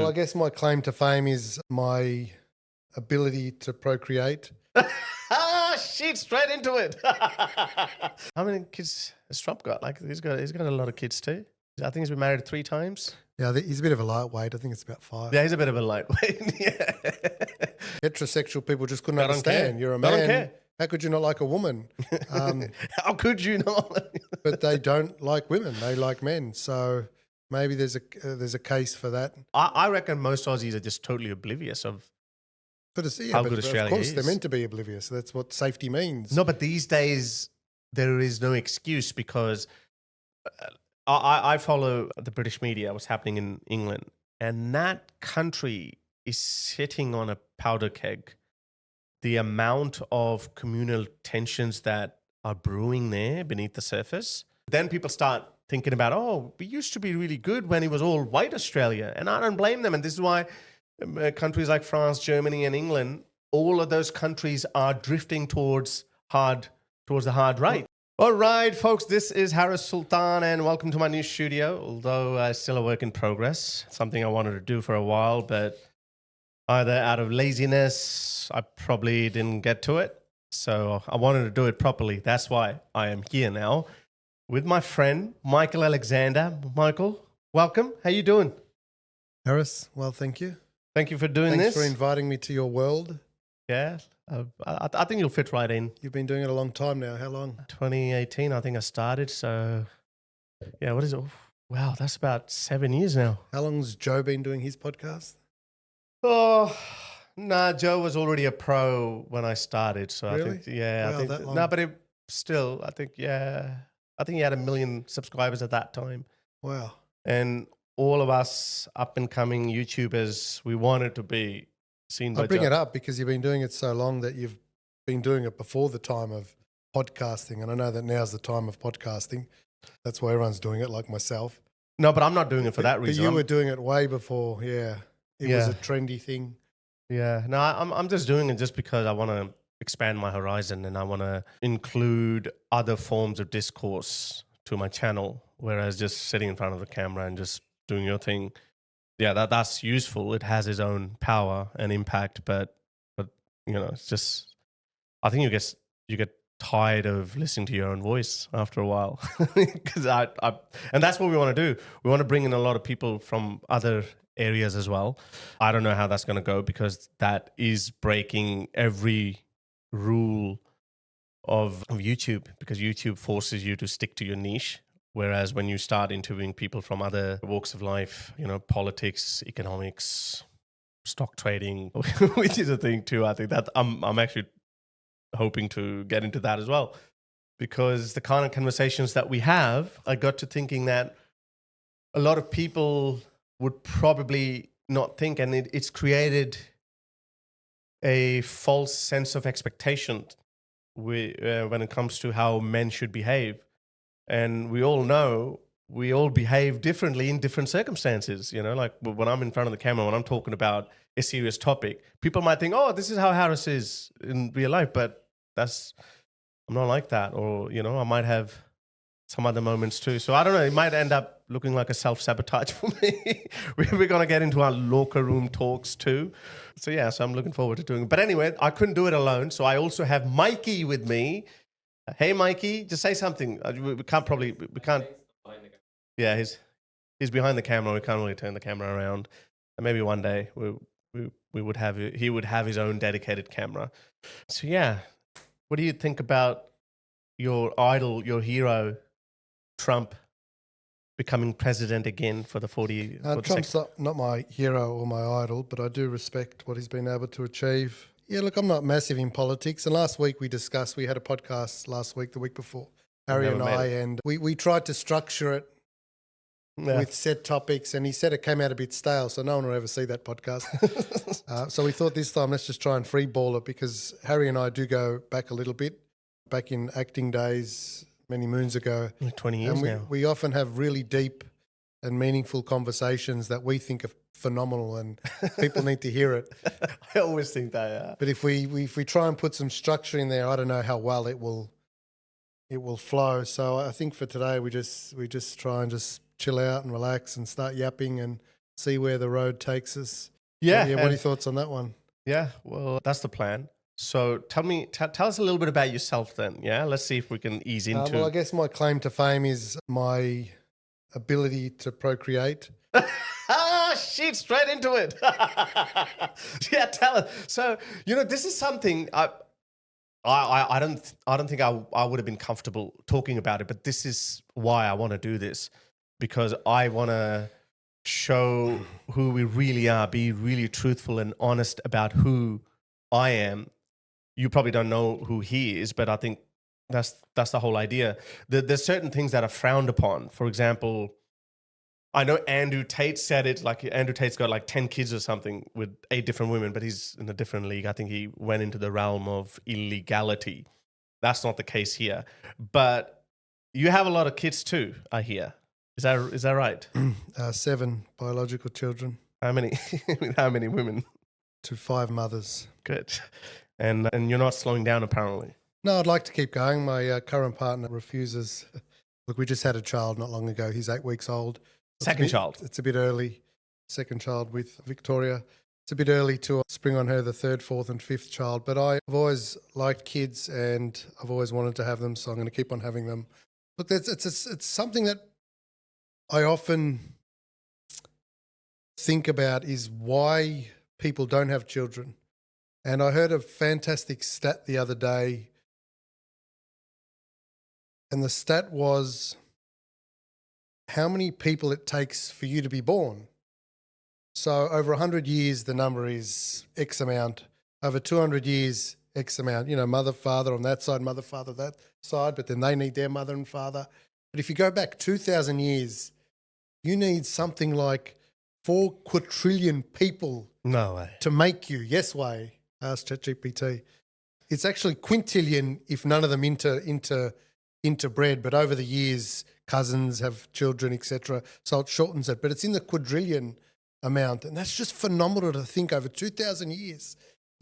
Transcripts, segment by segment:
I guess my claim to fame is my ability to procreate. Shit, straight into it. How many kids has Trump got? Like he's got a lot of kids too. I think he's been married 3 times. Yeah, he's a bit of a lightweight. I think it's about 5. Yeah, he's a bit of a lightweight. Yeah. Heterosexual people just couldn't They don't understand. care. You're a They don't man. care. How could you not like a woman? How could you not? But they don't like women. They like men. So maybe there's a case for that. I reckon most Aussies are just totally oblivious of. But it's, How but good Australia of course is. they're meant to be oblivious. That's what safety means. No, but these days there is no excuse because I follow the British media, what's happening in England, and that country is sitting on a powder keg. The amount of communal tensions that are brewing there beneath the surface. Then people start thinking about, oh, we used to be really good when it was all white Australia. And I don't blame them. And this is why countries like France, Germany, and England, all of those countries are drifting towards the hard right. All right, folks, this is Harris Sultan, and welcome to my new studio, although still a work in progress, something I wanted to do for a while, but either out of laziness, I probably didn't get to it. So I wanted to do it properly. That's why I am here now with my friend, Michael Alexander. Michael, welcome. How you doing? Harris, well, thank you. Thank you for doing Thanks this. for inviting me to your world. Yeah, I think you'll fit right in. You've been doing it a long time now. How long? 2018, I think I started. So, yeah, what is it? Wow, that's about 7 years now. How long's Joe been doing his podcast? Oh, nah, Joe was already a pro when I started. So Really? I think, yeah, Wow, I think, that long. no, but it still, I think, yeah, I think he had 1 million subscribers at that time. Wow. And all of us up and coming YouTubers, we wanted to be seen by I bring Joe. it up because you've been doing it so long that you've been doing it before the time of podcasting. And I know that now's the time of podcasting. That's why everyone's doing it, like myself. No, but I'm not doing it for that But reason. you were doing it way before, yeah. It was Yeah. a trendy thing. Yeah, no, I'm just doing it just because I want to expand my horizon and I want to include other forms of discourse to my channel, whereas just sitting in front of the camera and just doing your thing, yeah, that's useful. It has its own power and impact, but you know, it's just I think you get tired of listening to your own voice after a while because and that's what we want to do. We want to bring in a lot of people from other areas as well. I don't know how that's going to go because that is breaking every rule of YouTube, because YouTube forces you to stick to your niche. Whereas when you start interviewing people from other walks of life, you know, politics, economics, stock trading, which is a thing too. I think that I'm actually hoping to get into that as well, because the kind of conversations that we have, I got to thinking that a lot of people would probably not think, and it's created a false sense of expectation when it comes to how men should behave. And we all know we all behave differently in different circumstances. You know, like when I'm in front of the camera, when I'm talking about a serious topic, people might think, oh, this is how Harris is in real life, but I'm not like that. Or, you know, I might have some other moments too. So I don't know, it might end up looking like a self-sabotage for me. We're going to get into our locker room talks too. So yeah, so I'm looking forward to doing it. But anyway, I couldn't do it alone. So I also have Mikey with me. Hey, Mikey, just say something. We can't. Yeah, he's behind the camera. We can't really turn the camera around. And maybe one day he would have his own dedicated camera. So yeah, what do you think about your idol, your hero, Trump, becoming president again for the 40? Trump's not my hero or my idol, but I do respect what he's been able to achieve. Yeah, look, I'm not massive in politics. And last week we had a podcast last week, the week before, Harry and I, and we tried to structure it with set topics, and he said it came out a bit stale, so no one will ever see that podcast. So we thought this time let's just try and freeball it, because Harry and I do go back a little bit, back in acting days many moons ago. 20 years now. We often have really deep and meaningful conversations that we think are phenomenal, and people need to hear it. I always think that, yeah. But if we try and put some structure in there, I don't know how well it will flow. So I think for today we just try and just chill out and relax and start yapping and see where the road takes us. Yeah. What are your thoughts on that one? Yeah, well, that's the plan. So tell us a little bit about yourself then. Yeah, let's see if we can ease into. Well, I guess my claim to fame is my ability to procreate. Shit, straight into it. Yeah, tell us. So, this is something I don't think I would have been comfortable talking about it, but this is why I want to do this, because I want to show who we really are, be really truthful and honest about who I am. You probably don't know who he is, but I think that's the whole idea. There's certain things that are frowned upon. For example, I know Andrew Tate said it, like Andrew Tate's got like 10 kids or something with 8 different women, but he's in a different league. I think he went into the realm of illegality. That's not the case here. But you have a lot of kids too, I hear. Is that right? 7 biological children. How many? How many women? To 5 mothers. Good. And you're not slowing down apparently. No, I'd like to keep going. My current partner refuses. Look, we just had a child not long ago. He's 8 weeks old. Second child. It's a bit early. Second child with Victoria. It's a bit early to spring on her the 3rd, 4th and 5th child. But I've always liked kids and I've always wanted to have them, so I'm going to keep on having them. Look, it's something that I often think about, is why people don't have children. And I heard a fantastic stat the other day, and the stat was how many people it takes for you to be born. So over 100 years, the number is X amount. Over 200 years, X amount. Mother, father on that side, mother, father that side, but then they need their mother and father. But if you go back 2,000 years, you need something like 4 quadrillion people No way. to make you. Yes way. Ask ChatGPT. It's actually quintillion if none of them interbred, but over the years, cousins have children, etc. So it shortens it, but it's in the quadrillion amount, and that's just phenomenal to think. Over 2,000 years,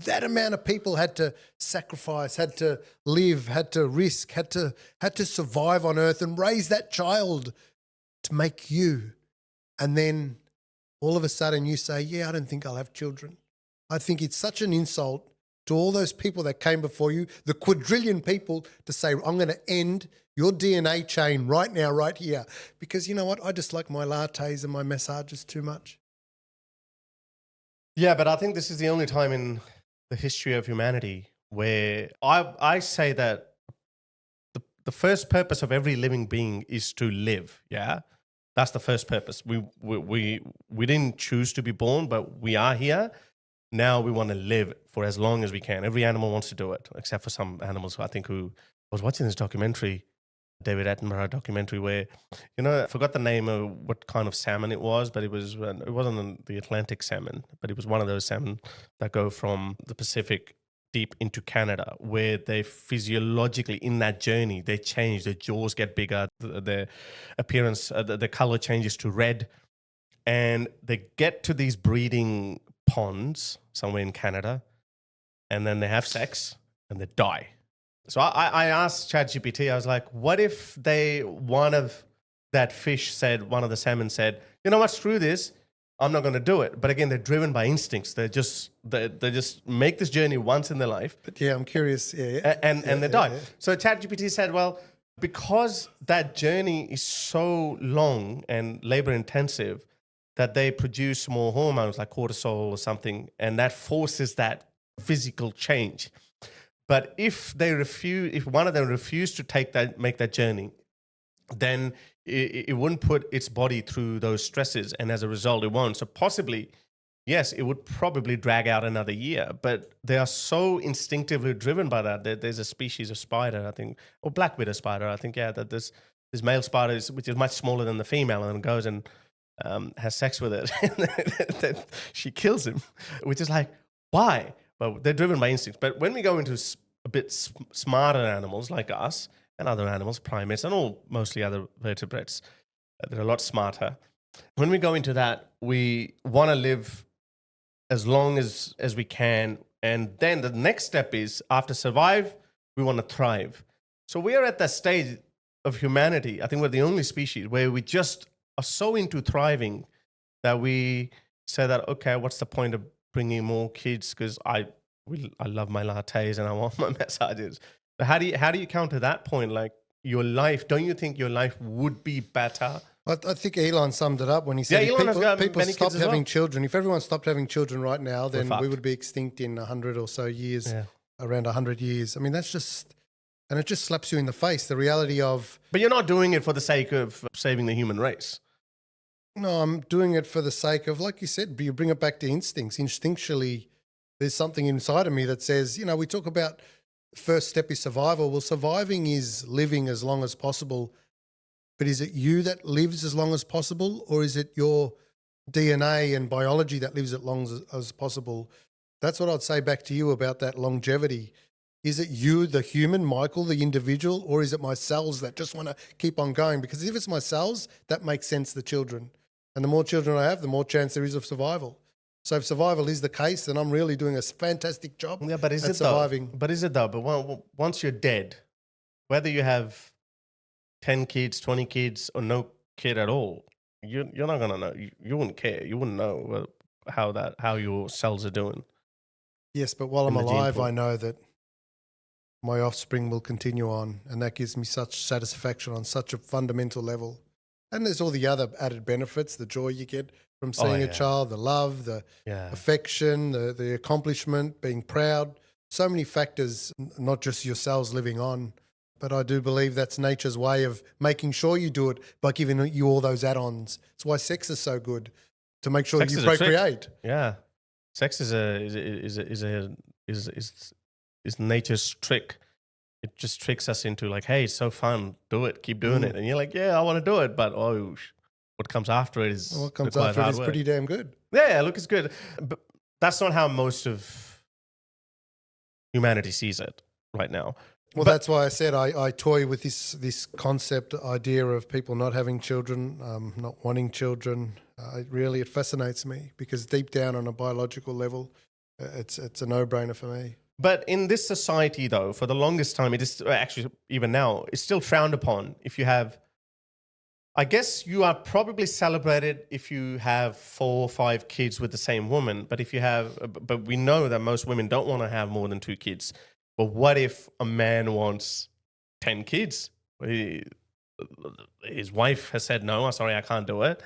that amount of people had to sacrifice, had to live, had to risk, had to survive on Earth and raise that child to make you. And then all of a sudden you say, yeah, I don't think I'll have children. I think it's such an insult to all those people that came before you, the quadrillion people, to say, I'm going to end your DNA chain right now, right here. Because you know what? I just like my lattes and my massages too much. Yeah, but I think this is the only time in the history of humanity where I say that the first purpose of every living being is to live. Yeah, that's the first purpose. We didn't choose to be born, but we are here. Now we want to live for as long as we can. Every animal wants to do it, except for some animals. I think who was watching this documentary, David Attenborough documentary, where I forgot the name of what kind of salmon it was, but it wasn't the Atlantic salmon, but it was one of those salmon that go from the Pacific deep into Canada, where they physiologically in that journey they change. Their jaws get bigger, their appearance, the color changes to red, and they get to these breeding ponds somewhere in Canada, and then they have sex and they die. So I asked ChatGPT, I was like, what if one of the salmon said, you know what, screw this, I'm not going to do it. But again, they're driven by instincts. They just make this journey once in their life. But yeah, I'm curious. Yeah. And they die. Yeah. So ChatGPT said, well, because that journey is so long and labor intensive, that they produce more hormones like cortisol or something, and that forces that physical change. But if one of them refused to make that journey, then it wouldn't put its body through those stresses, and as a result, it won't. So possibly, yes, it would probably drag out another year, but they are so instinctively driven by that. There's a species of spider, I think, or black widow spider, I think, yeah, that this male spider, which is much smaller than the female, and goes and has sex with it. Then she kills him, which is like, why? Well, they're driven by instincts. But when we go into a bit smarter animals like us and other animals, primates, and mostly other vertebrates, they're a lot smarter. When we go into that, we want to live as long as we can. And then the next step is, after survive, we want to thrive. So we are at that stage of humanity. I think we're the only species where we just are so into thriving that we say that, okay, what's the point of bringing more kids? Because I love my lattes and I want my massages. But how do you counter that point? Like your life, don't you think your life would be better? I think Elon summed it up when he said if Elon has got people many stopped kids as having well. children. If everyone stopped having children right now, then we fucked. would be extinct in 100 or so years, Yeah. around 100 years. I mean, that's just, and it just slaps you in the face, the reality of, But you're not doing it for the sake of saving the human race. no, I'm doing it for the sake of, like you said, you bring it back to instincts. Instinctually, there's something inside of me that says, we talk about first step is survival. Well, surviving is living as long as possible. But is it you that lives as long as possible, or is it your DNA and biology that lives as long as possible? That's what I'd say back to you about that longevity. Is it you, the human, Michael, the individual, or is it my cells that just want to keep on going? Because if it's my cells, that makes sense to children. And the more children I have, the more chance there is of survival. So if survival is the case, then I'm really doing a fantastic job But is at it surviving. though? But is it though? But once you're dead, whether you have 10 kids, 20 kids, or no kid at all, you're not gonna know. You wouldn't care. You wouldn't know how your cells are doing. Yes, but while I'm in the gene alive, pool. I know that my offspring will continue on, and that gives me such satisfaction on such a fundamental level. And there's all the other added benefits, the joy you get from seeing a yeah. child, the love, the Yeah. affection, the accomplishment, being proud. So many factors, not just your cells living on. But I do believe that's nature's way of making sure you do it by giving you all those add-ons. It's why sex is so good, to make sure Sex you is a trick. procreate. Yeah, sex is nature's trick. It just tricks us into like, hey, it's so fun, do it, keep doing it, and you're like, yeah, I want to do it, but what comes after it is What comes requires after it hard is work. pretty damn good. Yeah, look, it's good, but that's not how most of humanity sees it right now. Well, that's why I said I toy with this concept idea of people not having children, not wanting children. It fascinates me because deep down on a biological level, it's a no-brainer for me. But in this society, though, for the longest time, it is actually, even now, it's still frowned upon if you have, I guess you are probably celebrated if you have 4 or 5 kids with the same woman. But if you have, but we know that most women don't want to have more than 2 kids. But what if a man wants 10 kids? His wife has said, no, I'm sorry, I can't do it.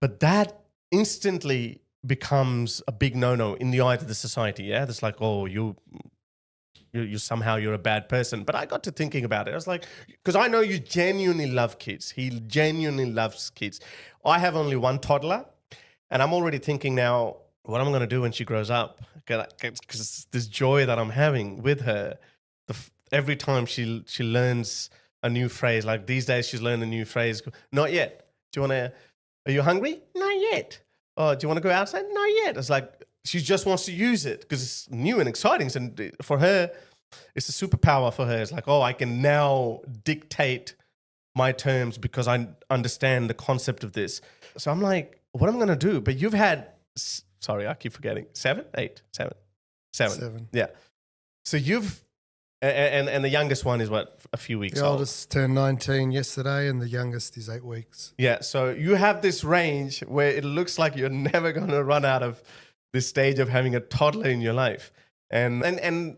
But that instantly becomes a big no-no in the eye of the society. Yeah, it's like, oh, you somehow you're a bad person. But I got to thinking about it. I was like, because I know you genuinely love kids. He genuinely loves kids. I have only one toddler, and I'm already thinking now, what am I going to do when she grows up? Because this joy that I'm having with her, every time she learns a new phrase, like these days she's learned a new phrase. Not yet. Are you hungry? Not yet. Oh, do you want to go outside? Not yet. It's like she just wants to use it because it's new and exciting. And for her, it's a superpower for her. It's like, oh, I can now dictate my terms because I understand the concept of this. So I'm like, what am I going to do? But you've had, sorry, I keep forgetting, 7. Yeah. So you've, and the youngest one is what, a few weeks The old? oldest turned 19 yesterday and the youngest is 8 weeks. Yeah, so you have this range where it looks like you're never going to run out of this stage of having a toddler in your life. And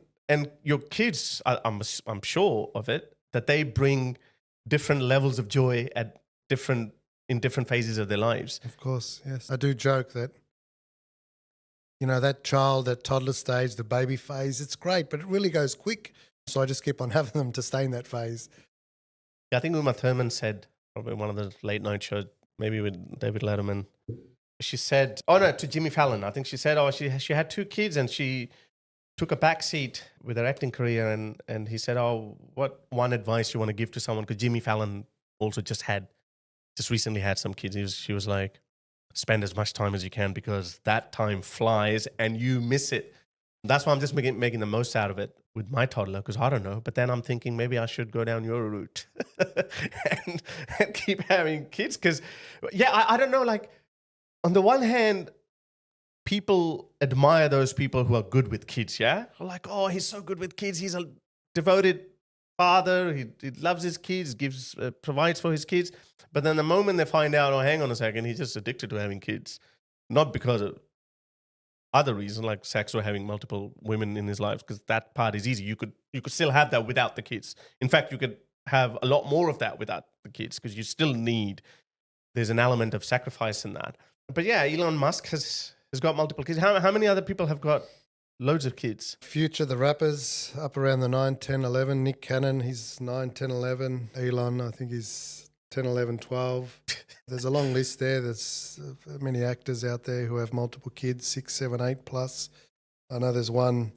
your kids, I'm sure of it, that they bring different levels of joy in different phases of their lives. Of course, yes. I do joke that, that child, that toddler stage, the baby phase, it's great, but it really goes quick. So I just keep on having them to stay in that phase. Yeah, I think Uma Thurman said, probably one of the late night shows, maybe with David Letterman, she said, to Jimmy Fallon, I think she said, she had 2 kids and she took a back seat with her acting career, and he said, what one advice you want to give to someone? Because Jimmy Fallon also just recently had some kids. She was like, spend as much time as you can because that time flies and you miss it. That's why I'm just making the most out of it with my toddler, because I don't know. But then I'm thinking maybe I should go down your route and keep having kids. Because, I don't know, like, on the one hand, people admire those people who are good with kids, yeah? Like, oh, he's so good with kids. He's a devoted father. He loves his kids, provides for his kids. But then the moment they find out, oh, hang on a second, he's just addicted to having kids. not because of other reasons like sex or having multiple women in his life, because that part is easy. You could still have that without the kids. In fact, you could have a lot more of that without the kids, because you still need, there's an element of sacrifice in that. But yeah, Elon Musk has got multiple kids. How many other people have got loads of kids? Future, the rappers, up around the 9, 10, 11. Nick Cannon, he's 9, 10, 11. Elon, I think he's 10, 11, 12. There's a long list there. There's many actors out there who have multiple kids, 6, 7, 8 plus. I know there's one,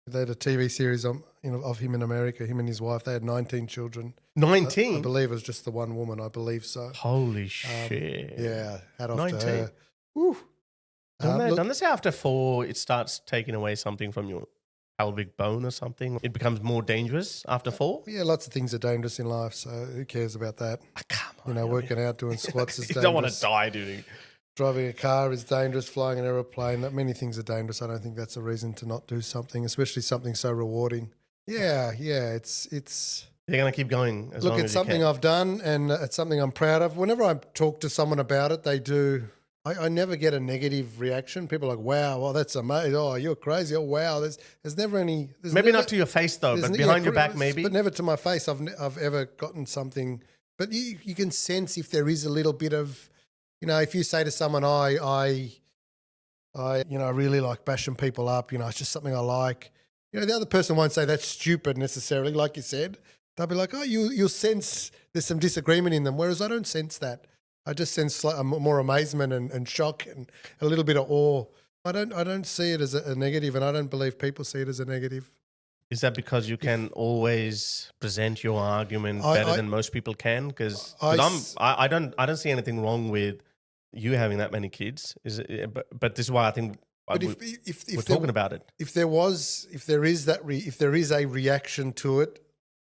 they had a TV series of him in America, him and his wife. They had 19 children. 19? I believe it was just the one woman, I believe so. Holy shit. Yeah, hat off 19. to her. Woo. Don't they say after 4 it starts taking away something from your pelvic bone or something? It becomes more dangerous after 4? Yeah, lots of things are dangerous in life, so who cares about that? Come on. Working out, doing squats is dangerous. You don't want to die, do you? Driving a car is dangerous, flying an aeroplane, many things are dangerous. I don't think that's a reason to not do something, especially something so rewarding. Yeah, it's... You're going to keep going as long as you can. Look, it's something I've done and it's something I'm proud of. Whenever I talk to someone about it, they do... I never get a negative reaction. People are like, wow, well, that's amazing. Oh, you're crazy. Oh, wow. There's never any... Maybe not to your face, though, but behind your back, maybe. But never to my face. I've ever gotten something... But you can sense if there is a little bit of... if you say to someone, I really like bashing people up, it's just something I like. The other person won't say that's stupid necessarily, like you said. They'll be like, oh, you'll sense there's some disagreement in them, whereas I don't sense that. I just sense more amazement and shock and a little bit of awe. I don't see it as a negative, and I don't believe people see it as a negative. Is that because you can always present your argument better than most people can? Because I don't see anything wrong with you having that many kids. But this is why I think we're talking about it. If there is a reaction to it,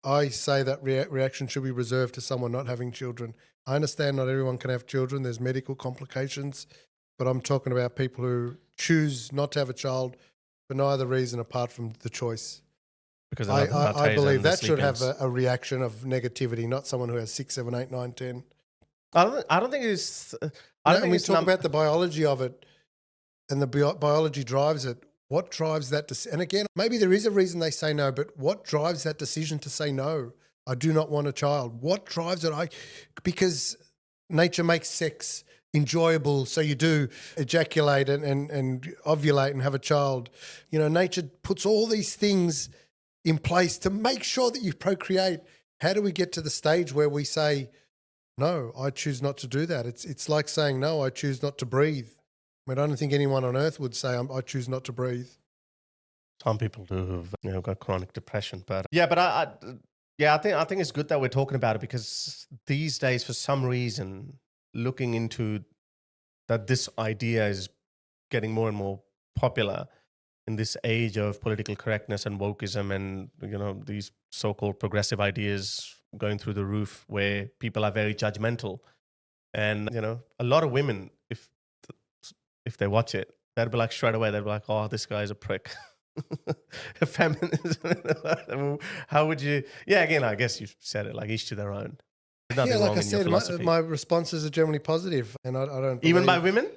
I say that reaction should be reserved to someone not having children. I understand not everyone can have children. There's medical complications, but I'm talking about people who choose not to have a child for no other reason apart from the choice. Because I believe that should have a reaction of negativity, not someone who has 6, 7, 8, 9, 10. I don't think it's... When we talk about the biology of it and the biology drives it, what drives that? And again, maybe there is a reason they say no, but what drives that decision to say no? I do not want a child. What drives it? Because nature makes sex enjoyable, so you do ejaculate and ovulate and have a child. Nature puts all these things in place to make sure that you procreate. How do we get to the stage where we say, no, I choose not to do that? It's like saying, no, I choose not to breathe. I don't think anyone on earth would say, I choose not to breathe. Some people do have got chronic depression, but I think it's good that we're talking about it, because these days, for some reason, looking into that, this idea is getting more and more popular in this age of political correctness and wokeism, and these so-called progressive ideas going through the roof, where people are very judgmental, and a lot of women, if they watch it, they'd be like straight away, they'd be like, oh, this guy's a prick. Feminism. How would you? Yeah, again, I guess you said it, like each to their own. Yeah, like I said, my responses are generally positive, and I don't even by women.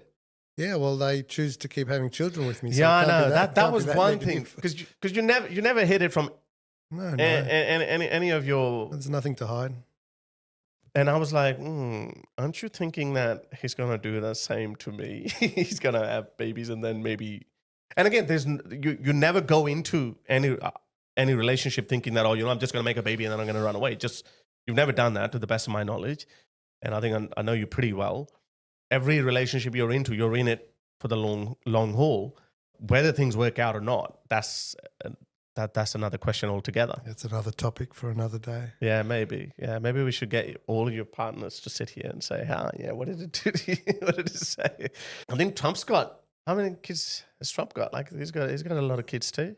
Yeah, well, they choose to keep having children with me. So yeah, I know that was one thing, because you never hid it from any of your. There's nothing to hide. And I was like, aren't you thinking that he's gonna do the same to me? He's gonna have babies and then maybe. And again, you never go into any relationship thinking that, I'm just going to make a baby and then I'm going to run away. You've never done that, to the best of my knowledge. And I think I know you pretty well. Every relationship you're into, you're in it for the long haul. Whether things work out or not, that's another question altogether. It's another topic for another day. Yeah, maybe. Yeah, maybe we should get all of your partners to sit here and say, what did it do to you? What did it say? I think Trump's got... How many kids has Trump got? Like he's got a lot of kids too.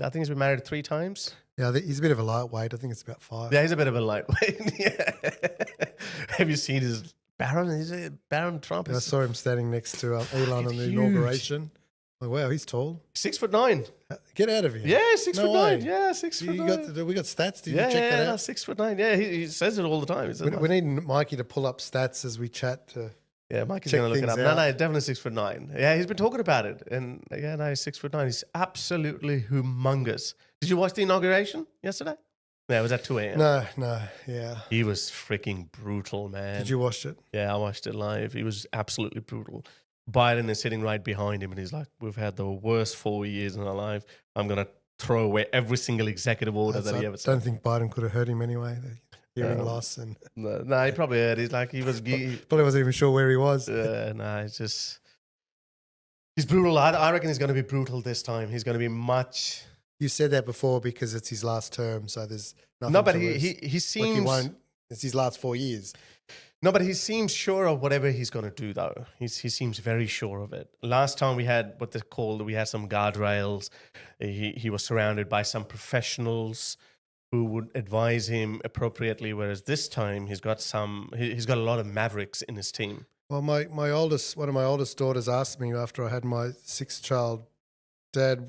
I think he's been married 3 times. Yeah, he's a bit of a lightweight. I think it's about 5. Yeah, he's a bit of a lightweight. Yeah. Have you seen his Baron? Is it Baron Trump? Yeah, I saw him standing next to Elon on the inauguration. Like, wow, he's tall. 6'9". Get out of here. Yeah, 6'9". Yeah, 6'9". We got stats. Did you check that out? 6'9". Yeah, he says it all the time. We need Mikey to pull up stats as we chat. Yeah, Mike is check going to look it things up. No, out. no, definitely 6'9". Yeah, he's been talking about it. And yeah, no, he's 6'9". He's absolutely humongous. Did you watch the inauguration yesterday? Yeah, it was at 2 a.m. No, yeah. He was freaking brutal, man. Did you watch it? Yeah, I watched it live. He was absolutely brutal. Biden is sitting right behind him and he's like, we've had the worst 4 years in our life. I'm going to throw away every single executive order that he ever I said. don't think Biden could have hurt him anyway. The hearing loss and No, he probably heard. He's like, probably wasn't even sure where he was. No, it's just, he's brutal. I reckon he's going to be brutal this time. He's going to be much. You said that before because it's his last term, so there's nothing. No, but to lose. he seems. Like he won't. It's his last 4 years. No, but he seems sure of whatever he's going to do, though. He seems very sure of it. Last time we had what they called, we had some guardrails. He was surrounded by some professionals who would advise him appropriately, whereas this time he's got a lot of mavericks in his team. Well, one of my oldest daughters asked me after I had my sixth child, Dad,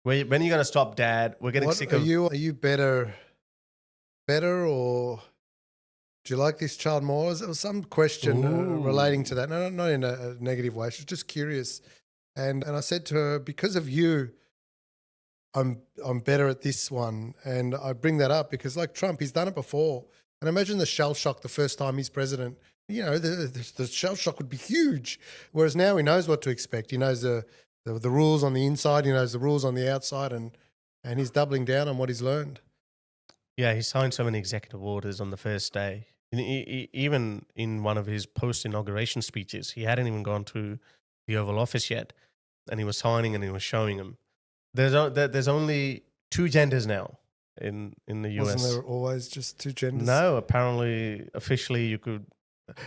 When are you going to stop, Dad? We're getting sick of... Are you better, or do you like this child more? There was some question relating to that. No, not in a negative way. She was just curious. And I said to her, because of you, I'm better at this one. And I bring that up because like Trump, he's done it before. And imagine the shell shock the first time he's president. You know, the shell shock would be huge. Whereas now he knows what to expect. He knows the rules on the inside. He knows the rules on the outside. And he's doubling down on what he's learned. Yeah, he signed so many executive orders on the first day. Even in one of his post-inauguration speeches, he hadn't even gone to the Oval Office yet. And he was signing and he was showing them. There's only 2 genders now in the US. Wasn't there always just 2 genders? No, apparently, officially you could.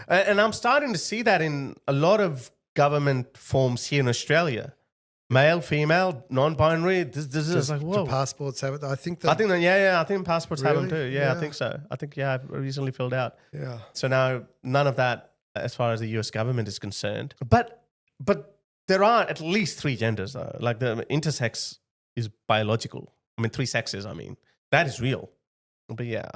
And I'm starting to see that in a lot of government forms here in Australia. Male, female, non-binary. This is like, whoa. Do passports have it? I think I think passports have them Really? too. Yeah, I think so. I think, I recently filled out. Yeah. So now none of that as far as the US government is concerned. But there are at least 3 genders though. Like the intersex is biological. I mean, 3 sexes, I mean. That is real. But yeah,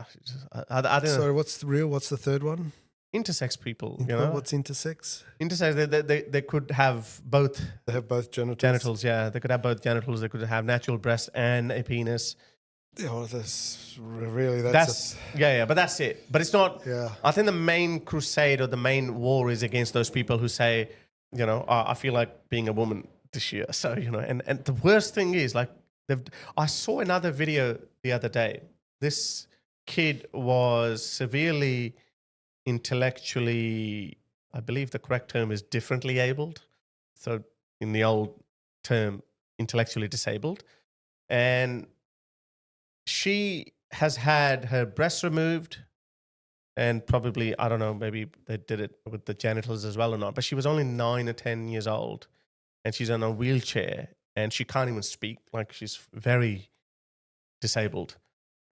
I don't know. So what's the real? What's the third one? Intersex people, you know. What's intersex? Intersex, they could have both. They have both genitals. Genitals, yeah. They could have both genitals. They could have natural breasts and a penis. Oh, that's but that's it. But it's not. Yeah. I think the main crusade or the main war is against those people who say, you know, I feel like being a woman this year. So, you know, and the worst thing is like, I saw another video the other day. This kid was severely intellectually, I believe the correct term is differently abled. So in the old term, intellectually disabled. And she has had her breasts removed and probably, I don't know, maybe they did it with the genitals as well or not, but she was only 9 or 10 years old and she's in a wheelchair and she can't even speak. Like she's very disabled.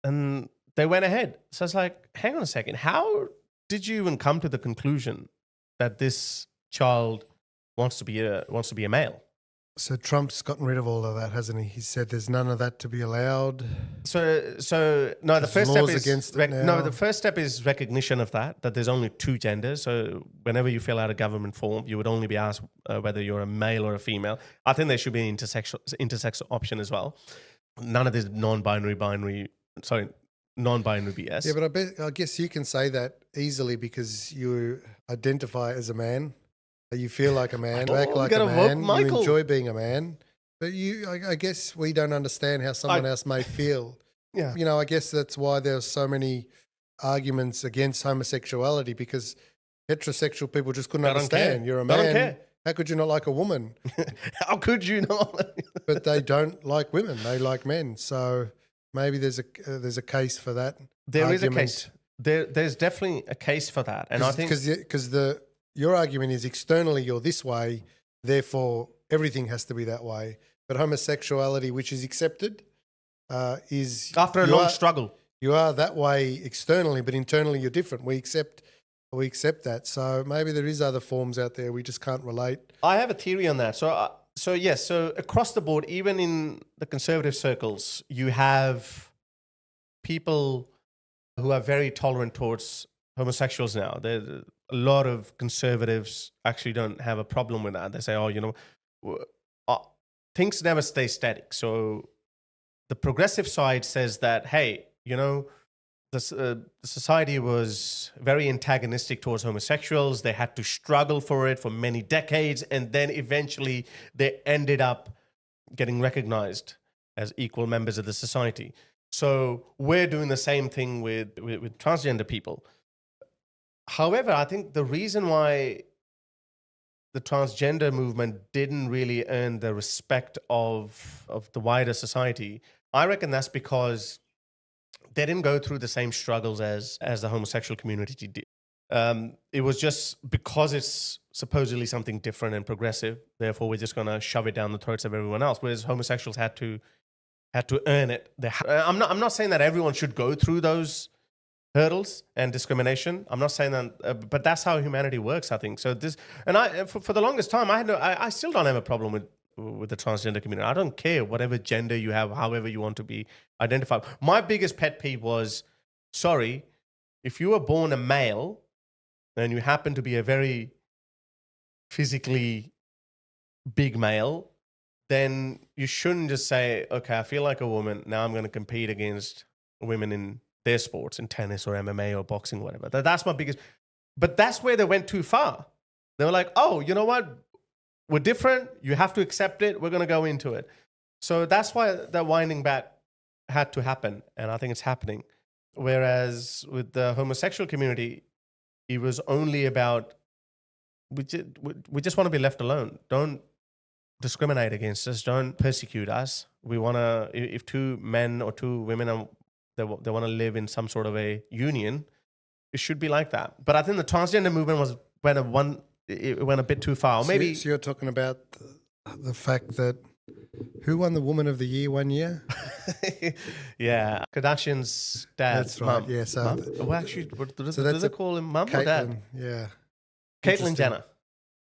And they went ahead. So it's like, hang on a second. How did you even come to the conclusion that this child wants to be a male? So Trump's gotten rid of all of that, hasn't he? He said there's none of that to be allowed. So no, the first step is against it now. the first step is recognition of that there's only 2 genders. So whenever you fill out a government form, you would only be asked whether you're a male or a female. I think there should be an intersex option as well. None of this non-binary BS. Yeah, but I guess you can say that easily because you identify as a man. You feel like a man, you act like a man, you enjoy being a man. But I guess we don't understand how someone else may feel. Yeah. You know, I guess that's why there's so many arguments against homosexuality because heterosexual people just couldn't understand. You're a man. They don't care. How could you not like a woman? How could you not? But they don't like women. They like men. So maybe there's a case for that. There is a case. There's definitely a case for that. And I think because your argument is externally you're this way, therefore everything has to be that way. But homosexuality, which is accepted, is after a long struggle. You are that way externally, but internally you're different. We accept that. So maybe there is other forms out there we just can't relate. I have a theory on that. So yes, so across the board, even in the conservative circles, you have people who are very tolerant towards homosexuals now. a lot of conservatives actually don't have a problem with that. They say, things never stay static. So the progressive side says that, hey, the society was very antagonistic towards homosexuals. They had to struggle for it for many decades. And then eventually they ended up getting recognized as equal members of the society. So we're doing the same thing with transgender people. However, I think the reason why the transgender movement didn't really earn the respect of the wider society, I reckon that's because they didn't go through the same struggles as the homosexual community did. It was just because it's supposedly something different and progressive, therefore we're just going to shove it down the throats of everyone else, whereas homosexuals had to earn it. I'm not saying that everyone should go through those hurdles and discrimination. I'm not saying that, but that's how humanity works, I think. So for the longest time, I still don't have a problem with the transgender community. I don't care whatever gender you have, however you want to be identified. My biggest pet peeve was, sorry, if you were born a male and you happen to be a very physically big male, then you shouldn't just say, okay, I feel like a woman, now I'm going to compete against women in their sports, in tennis or MMA or boxing, whatever. That's my biggest, but that's where they went too far. They were like, oh, you know what? We're different. You have to accept it. We're going to go into it. So that's why that winding back had to happen. And I think it's happening. Whereas with the homosexual community, it was only about, we just want to be left alone. Don't discriminate against us. Don't persecute us. We want to, if two men or two women, they want to live in some sort of a union, it should be like that. But I think the transgender movement went a bit too far. Or maybe So you're talking about the fact that who won the Woman of the Year one year? Yeah, Kardashian's dad. That's right. Mum. Yeah. So, Mum? Well, actually, do that's they call him mum or dad? Yeah. Caitlyn Jenner.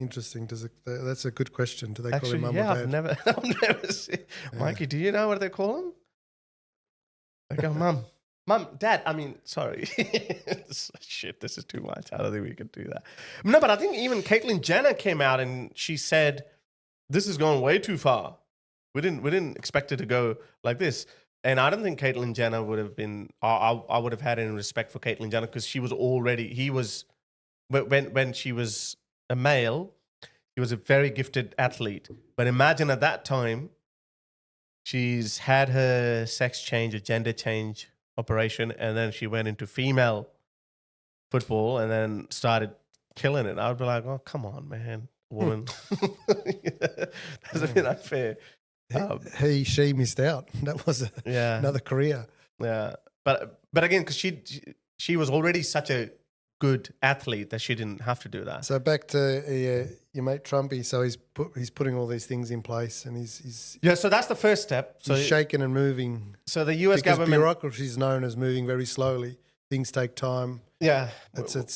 Interesting. That's a good question. Do they call Actually, him mum yeah, or dad? I've never seen. Yeah. Mikey, do you know what they call him? They go, mum, dad. I mean, sorry. Shit, this is too much. I don't think we could do that. No, but I think even Caitlyn Jenner came out and she said, "This is going way too far. We didn't expect it to go like this." And I don't think Caitlyn Jenner would have been. I would have had any respect for Caitlyn Jenner because she was already. He was when she was a male. He was a very gifted athlete. But imagine at that time, she's had her sex change, a gender change operation, and then she went into female football and then started killing it. I would be like, oh, come on, man, woman. That's a bit unfair. She missed out. That was another career. Yeah. But again, because she was already such a good athlete that she didn't have to do that. So back to your mate Trumpy. So he's putting all these things in place, and he's So that's the first step. So he's shaking and moving. So the U.S. government, bureaucracy is known as moving very slowly. Things take time. Yeah,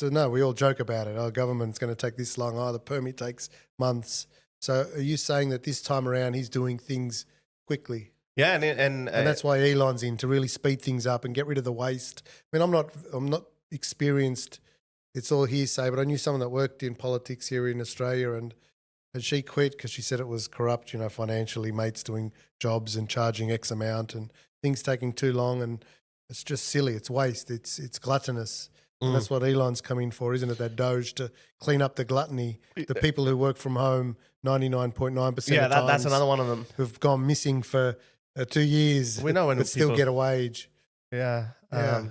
no. We all joke about it. Our government's going to take this long. The permit takes months. So are you saying that this time around he's doing things quickly? Yeah, and that's why Elon's in, to really speed things up and get rid of the waste. I mean, I'm not experienced. It's all hearsay, but I knew someone that worked in politics here in Australia, and she quit because she said it was corrupt, financially, mates doing jobs and charging X amount and things taking too long, and it's just silly. It's waste. It's gluttonous. And that's what Elon's come in for, isn't it? That Doge, to clean up the gluttony. The people who work from home 99.9% yeah, of times. That's another one of them. Who've gone missing for 2 years. We know when but still get a wage. Yeah. Yeah.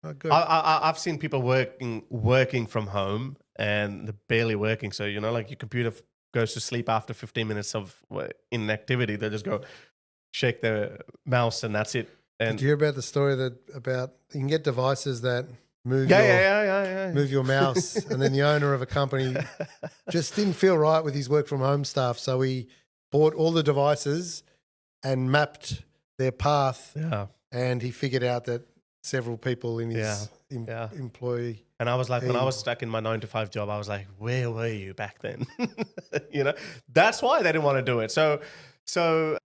Oh, good. I've seen people working from home and they're barely working. So, like your computer goes to sleep after 15 minutes of inactivity. They just go shake their mouse and that's it. And did you hear about the story about you can get devices that move move your mouse, and then the owner of a company just didn't feel right with his work from home stuff, so he bought all the devices and mapped their path. Yeah. And he figured out that several people in his employee. And I was like, when I was stuck in my 9-to-5 job, I was like, where were you back then? That's why they didn't want to do it. So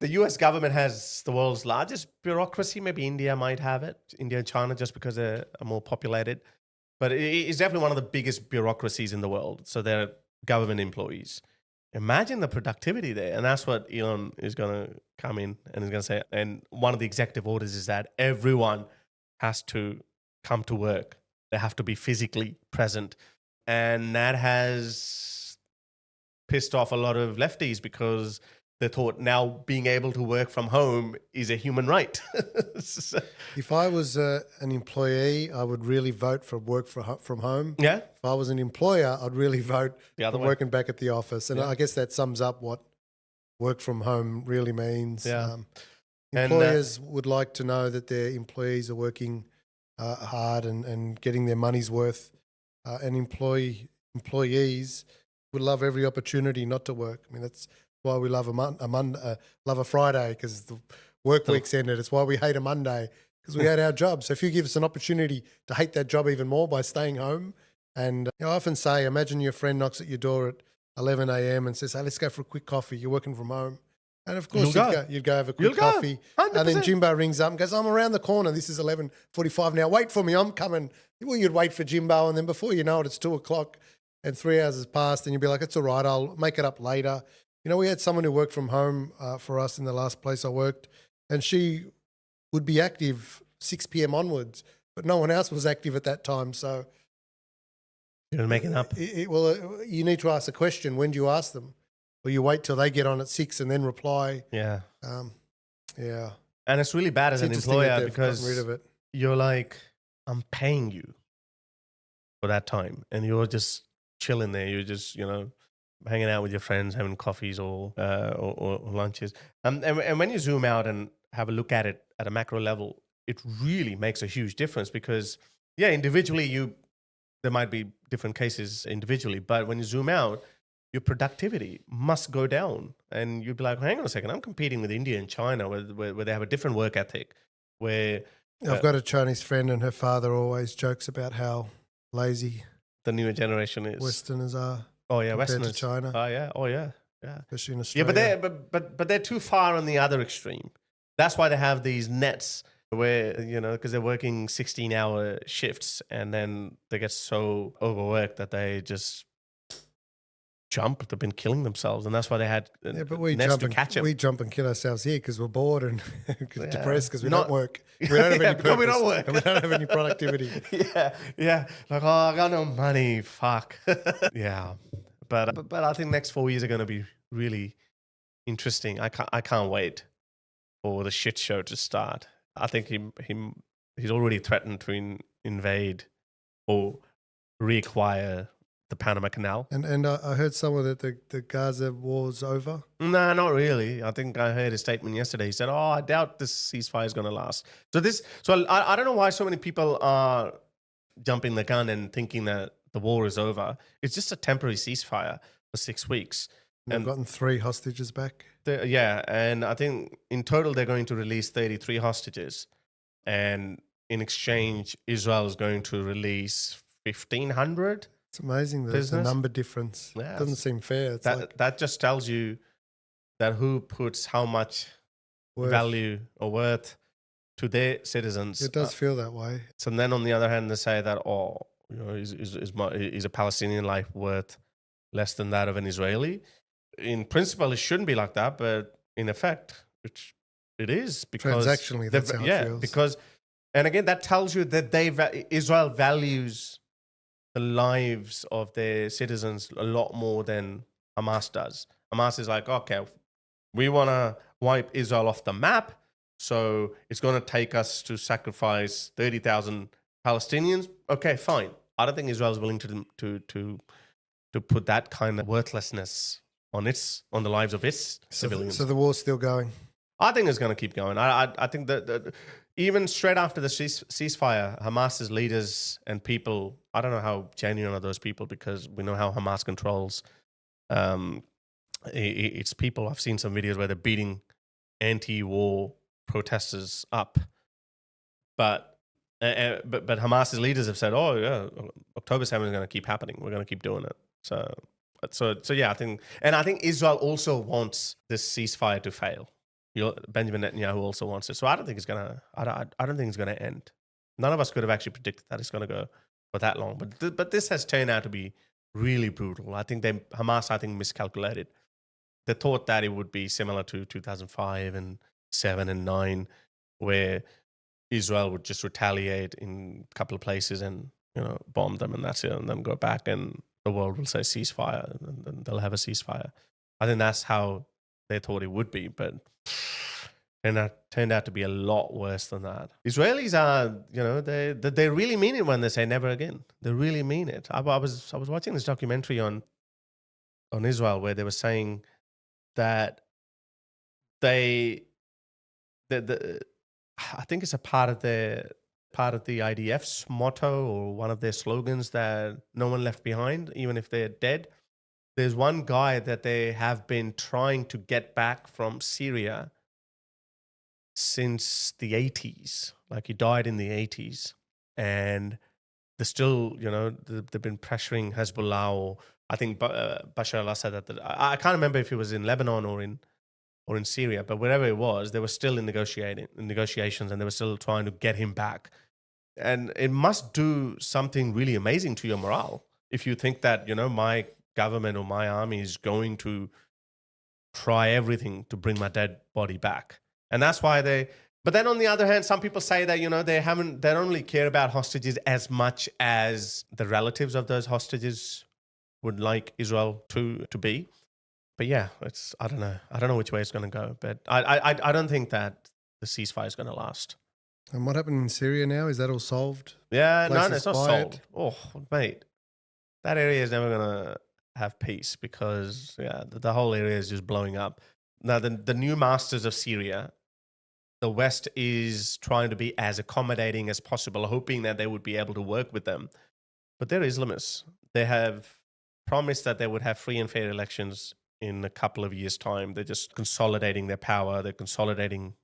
the US government has the world's largest bureaucracy. Maybe India might have it, India and China, just because they're more populated. but it's definitely one of the biggest bureaucracies in the world. So they're government employees. Imagine the productivity there. And that's what Elon is going to come in and is going to say. And one of the executive orders is that everyone has to come to work. They have to be physically present. And that has pissed off a lot of lefties because they thought now being able to work from home is a human right. So, If I was an employee, I would really vote for work from home. yeah. If I was an employer, I'd really vote The other for way. working back at the office. And Yeah. I guess that sums up what work from home really means. Yeah. Employers would like to know that their employees are working hard and getting their money's worth. And employees would love every opportunity not to work. I mean, that's why we love love a Friday, because the work week's ended. It's why we hate a Monday, because we hate our job. So if you give us an opportunity to hate that job even more by staying home, and I often say, imagine your friend knocks at your door at 11 a.m. and says, "Hey, let's go for a quick coffee. You're working from home." And of course, you'd go have a quick You'll go. coffee. 100%. And then Jimbo rings up and goes, "I'm around the corner. This is 11:45 now. Wait for me. I'm coming." Well, you'd wait for Jimbo, and then before you know it, it's 2:00 and 3 hours has passed, and you'd be like, "It's all right. I'll make it up later." You know, we had someone who worked from home for us in the last place I worked, and she would be active 6 p.m. onwards, but no one else was active at that time. So You're making up. You need to ask a question. When do you ask them? Or you wait till they get on at 6 and then reply. Yeah. Yeah. And it's really bad as an Interesting that employer they've because gotten rid of it. you're like, I'm paying you for that time. And you're just chilling there. You're just, hanging out with your friends, having coffees or lunches. And when you zoom out and have a look at it at a macro level, it really makes a huge difference because, individually, there might be different cases individually, but when you zoom out, your productivity must go down. And you'd be like, hang on a second, I'm competing with India and China where they have a different work ethic, where... I've got a Chinese friend and her father always jokes about how lazy the newer generation is. Westerners are. Oh yeah, compared Westerners. to China. Oh yeah, Especially in yeah. Australia. But they're too far on the other extreme. That's why they have these nets where because they're working 16-hour shifts and then they get so overworked that they just jump. They've been killing themselves, and that's why they had But we nets jump to and catch them. We jump and kill ourselves here because we're bored and depressed because we Not- don't work. We don't have any because we don't purpose, work. and we don't have any productivity. yeah. Like, oh, I got no money. Fuck. Yeah. But I think next 4 years are going to be really interesting. I can't wait for the shit show to start. I think he's already threatened to invade or reacquire the Panama Canal. And I heard somewhere that the Gaza war's over. No, not really. I think I heard a statement yesterday. He said, "Oh, I doubt this ceasefire is going to last." So I don't know why so many people are jumping the gun and thinking that the war is over. It's just a temporary ceasefire for 6 weeks. They've gotten 3 hostages back. And I think in total they're going to release 33 hostages. And in exchange, Israel is going to release 1,500. It's amazing the number difference. Yeah. It doesn't seem fair. It's That just tells you that who puts how much value or worth to their citizens. It does feel that way. So then on the other hand, they say that, is a Palestinian life worth less than that of an Israeli? In principle, it shouldn't be like that, but in effect, it is. Because transactionally, that's how it feels. Because, and again, that tells you that Israel values the lives of their citizens a lot more than Hamas does. Hamas is like, okay, we want to wipe Israel off the map, so it's going to take us to sacrifice 30,000 Palestinians. Okay, fine. I don't think Israel is willing to put that kind of worthlessness on the lives of its civilians. So the war's still going. I think it's going to keep going. I think that even straight after the ceasefire, Hamas's leaders and people, I don't know how genuine are those people, because we know how Hamas controls its people. I've seen some videos where they're beating anti-war protesters up. But Hamas's leaders have said, "Oh yeah, October 7th is going to keep happening. We're going to keep doing it." So yeah, I think Israel also wants this ceasefire to fail. Benjamin Netanyahu also wants it. So I don't think it's gonna. I don't think it's gonna end. None of us could have actually predicted that it's gonna go for that long. But this has turned out to be really brutal. I think Hamas miscalculated. They thought that it would be similar to 2005 and 7 and 9, where Israel would just retaliate in a couple of places and bomb them, and that's it, and then go back, and the world will say ceasefire, and then they'll have a ceasefire. I think that's how they thought it would be, but turned out to be a lot worse than that. Israelis are, they really mean it when they say never again. They really mean it. I was watching this documentary on Israel where they were saying that I think it's a part of the IDF's motto or one of their slogans that no one left behind, even if they're dead. There's one guy that they have been trying to get back from Syria since the 80s. Like, he died in the 80s, and they're still, they've been pressuring Hezbollah, or I think Bashar al-Assad. I can't remember if it was in Lebanon or in Syria, but wherever it was, they were still in negotiations, and they were still trying to get him back. And it must do something really amazing to your morale if you think that, my government or my army is going to try everything to bring my dead body back. And that's why but then on the other hand, some people say that, they don't really care about hostages as much as the relatives of those hostages would like Israel to be. But yeah, I don't know. I don't know which way it's going to go, but I don't think that the ceasefire is going to last. And what happened in Syria now? Is that all solved? Yeah, no, it's not solved. Oh, mate, that area is never going to have peace because the whole area is just blowing up. Now, the new masters of Syria, the West is trying to be as accommodating as possible, hoping that they would be able to work with them. But they're Islamists. They have promised that they would have free and fair elections in a couple of years' time. They're just consolidating their power. They're consolidating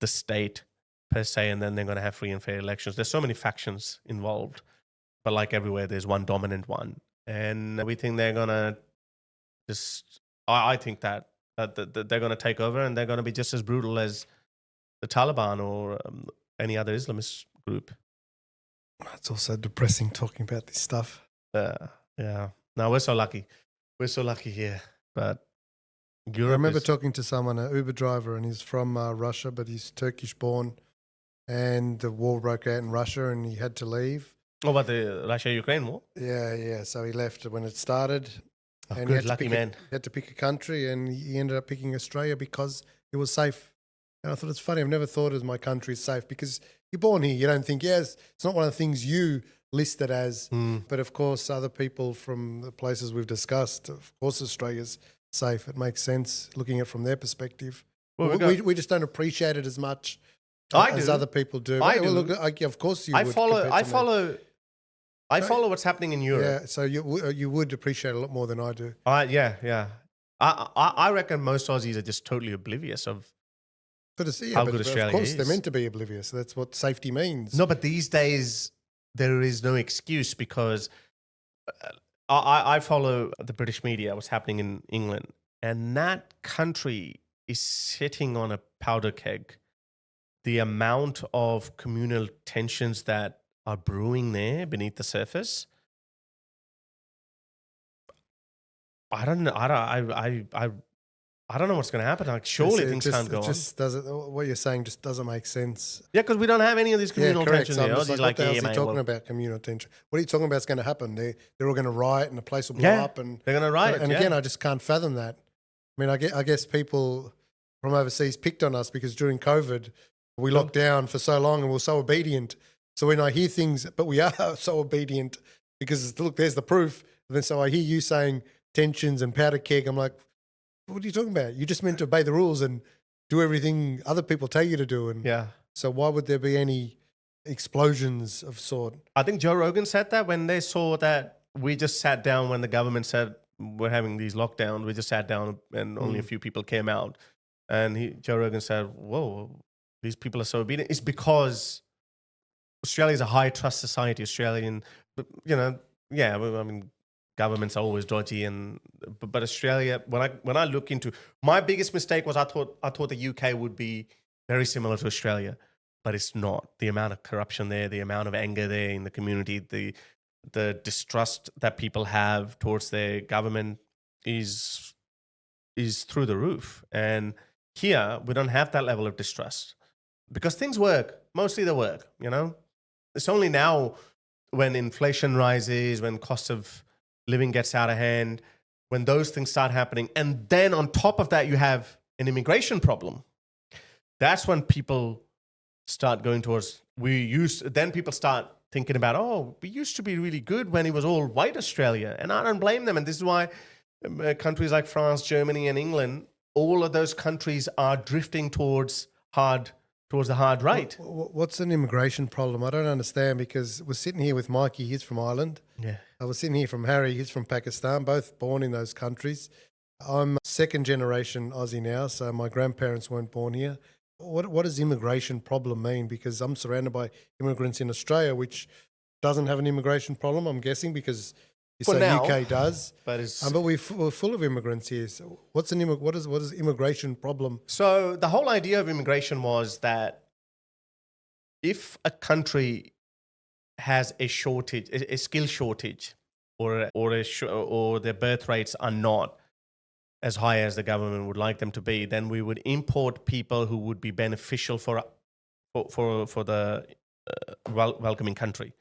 the state per se, and then they're going to have free and fair elections. There's so many factions involved, but like everywhere, there's one dominant one. And we think they're going to I think that they're going to take over, and they're going to be just as brutal as the Taliban or any other Islamist group. It's also depressing talking about this stuff. Yeah. No, we're so lucky. We're so lucky here. But I remember talking to someone, an Uber driver, and he's from Russia, but he's Turkish born, and the war broke out in Russia, and he had to leave. Oh, about the Russia-Ukraine war? Yeah. So he left when it started. Oh, and good, lucky man. He had to pick a country, and he ended up picking Australia because it was safe. And I thought, it's funny, I've never thought as my country is safe, because you're born here. You don't think, it's not one of the things you listed as. But of course, other people from the places we've discussed, of course, Australia's safe. It makes sense looking at it from their perspective. Well, we just don't appreciate it as much as other people do. I do. Look, of course you would. I follow what's happening in Europe. Yeah, so you would appreciate it a lot more than I do. Yeah. I reckon most Aussies are just totally oblivious of how good Australia is. Of course, they're meant to be oblivious. That's what safety means. No, but these days there is no excuse, because I follow the British media, what's happening in England, and that country is sitting on a powder keg. The amount of communal tensions that are brewing there beneath the surface, I don't know. I don't know what's going to happen. Like, surely things can't go on. What you're saying just doesn't make sense. Yeah, because we don't have any of these communal tensions. So what the hell is he talking about communal tension? What are you talking about is going to happen? They're all going to riot, and the place will blow up. And they're going to riot. And again, I just can't fathom that. I mean, I guess people from overseas picked on us because during COVID, we locked down for so long and we were so obedient. So when I hear things, but we are so obedient because, look, there's the proof. And then so I hear you saying tensions and powder keg. I'm like, what are you talking about? You just meant to obey the rules and do everything other people tell you to do. And so why would there be any explosions of sort? I think Joe Rogan said that when they saw that we just sat down when the government said we're having these lockdowns. We just sat down and only a few people came out. And Joe Rogan said, whoa, these people are so obedient. It's because Australia is a high trust society. Australian, governments are always dodgy, but Australia. When I look into, my biggest mistake was I thought the UK would be very similar to Australia, but it's not. The amount of corruption there, the amount of anger there in the community, the distrust that people have towards their government is through the roof. And here we don't have that level of distrust because things work. Mostly they work, you know. It's only now when inflation rises, when cost of living gets out of hand, when those things start happening, and then on top of that you have an immigration problem. That's when people start going towards then people start thinking about, oh, we used to be really good when it was all white Australia. And I don't blame them. And this is why countries like France, Germany, and England, all of those countries are drifting towards the hard right. What's an immigration problem? I don't understand, because we're sitting here with Mikey, he's from Ireland. Yeah. I was sitting here from Harry, he's from Pakistan, both born in those countries. I'm second generation Aussie now, so my grandparents weren't born here. What does immigration problem mean? Because I'm surrounded by immigrants in Australia, which doesn't have an immigration problem, I'm guessing, because you For say now, UK does. But we're full of immigrants here. So what is immigration problem? So the whole idea of immigration was that if a country has a shortage, a skill shortage, or their birth rates are not as high as the government would like them to be, then we would import people who would be beneficial for the welcoming country.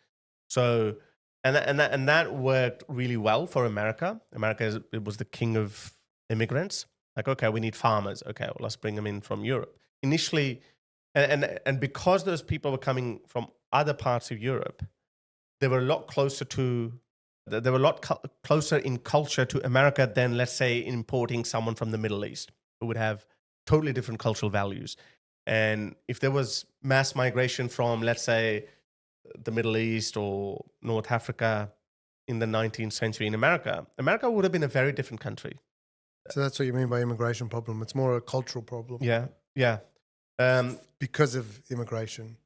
So and that worked really well for America. It was the king of immigrants. Like, okay, we need farmers. Okay, well, let's bring them in from Europe initially, and because those people were coming from other parts of Europe, they were a lot closer in culture to America than, let's say, importing someone from the Middle East who would have totally different cultural values. And if there was mass migration from, let's say, the Middle East or North Africa in the 19th century in America would have been a very different country. So that's what you mean by immigration problem. It's more a cultural problem. Yeah. Because of immigration.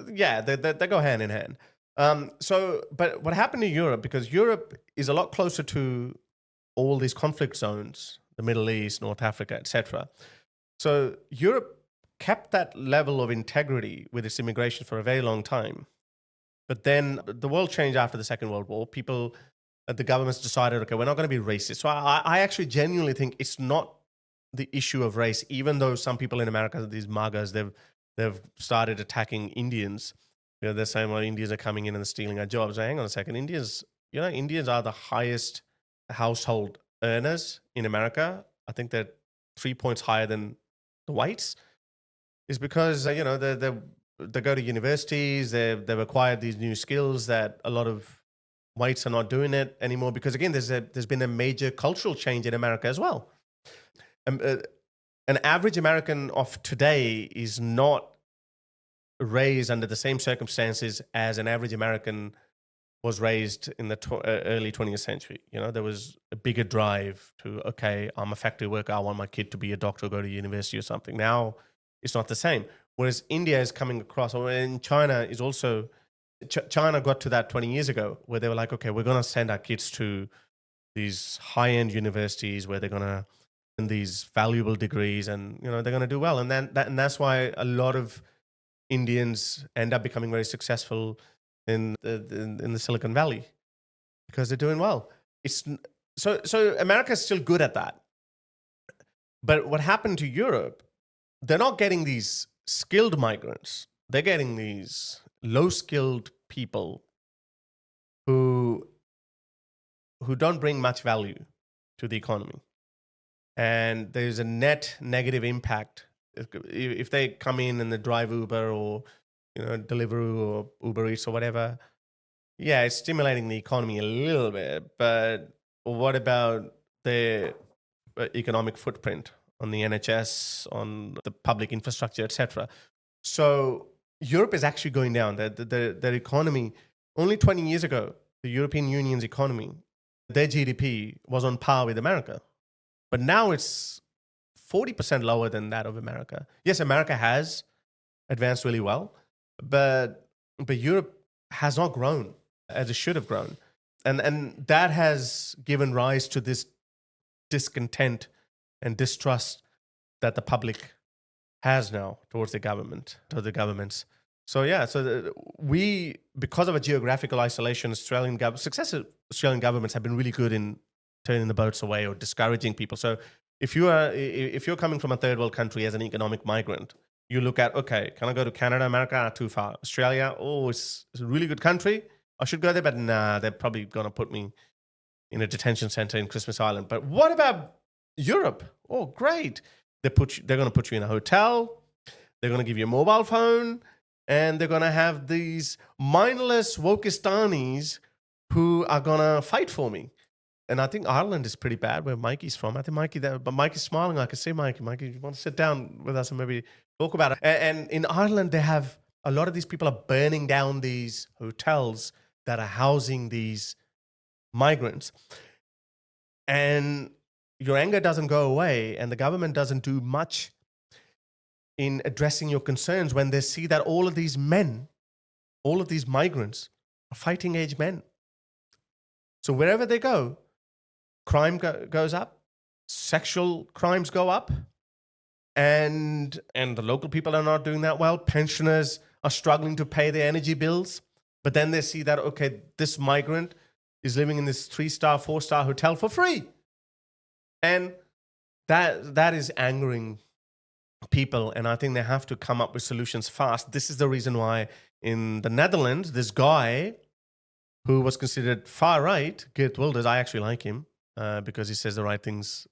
Yeah, they go hand in hand. But what happened to Europe, because Europe is a lot closer to all these conflict zones, the Middle East, North Africa, etc. So Europe kept that level of integrity with its immigration for a very long time. But then the world changed after the Second World War. The governments decided, okay, we're not going to be racist. So I actually genuinely think it's not the issue of race, even though some people in America, these MAGAs, they've started attacking Indians. You know, they're saying, well, Indians are coming in and stealing our jobs. Hang on a second. Indians are the highest household earners in America. I think they're 3 points higher than the whites. Is because, they go to universities, they've acquired these new skills that a lot of whites are not doing it anymore. Because again, there's been a major cultural change in America as well. An average American of today is not raised under the same circumstances as an average American was raised in the early 20th century. There was a bigger drive to, okay, I'm a factory worker, I want my kid to be a doctor or go to university or something. Now it's not the same. Whereas India is coming across, and China is also, China got to that 20 years ago where they were like, okay, we're going to send our kids to these high-end universities where they're going to earn these valuable degrees, and they're going to do well. And that's why a lot of Indians end up becoming very successful in the Silicon Valley because they're doing well. So America is still good at that. But what happened to Europe, they're not getting these skilled migrants. They're getting these low-skilled people who don't bring much value to the economy. And there's a net negative impact. If they come in and they drive Uber or Deliveroo or Uber Eats or whatever, yeah, it's stimulating the economy a little bit. But what about their economic footprint on the NHS, on the public infrastructure, etc.? So Europe is actually going down. Their economy, only 20 years ago, the European Union's economy, their GDP was on par with America. But now it's 40% lower than that of America. Yes, America has advanced really well, but Europe has not grown as it should have grown. And that has given rise to this discontent and distrust that the public has now towards the governments. We, because of a geographical isolation, successive Australian governments have been really good in turning the boats away or discouraging people. So if you're coming from a third world country as an economic migrant, you look at, okay, can I go to Canada, America? Too far. Australia, it's a really good country. I should go there, but nah, they're probably going to put me in a detention center in Christmas Island. But what about Europe? Oh, great. They're going to put you in a hotel. They're going to give you a mobile phone. And they're going to have these mindless Wokistanis who are going to fight for me. And I think Ireland is pretty bad, where Mikey's from. I think but Mikey's smiling. I can see Mikey. Mikey, you want to sit down with us and maybe talk about it? And in Ireland, they have a lot of these people are burning down these hotels that are housing these migrants. And your anger doesn't go away, and the government doesn't do much in addressing your concerns when they see that all of these men, all of these migrants are fighting age men. So wherever they go, crime goes up, sexual crimes go up, and the local people are not doing that well. Pensioners are struggling to pay their energy bills, but then they see that, okay, this migrant is living in this 3-star, 4-star hotel for free. And that is angering people, and I think they have to come up with solutions fast. This is the reason why in the Netherlands, this guy who was considered far right, Geert Wilders, I actually like him because he says the right things.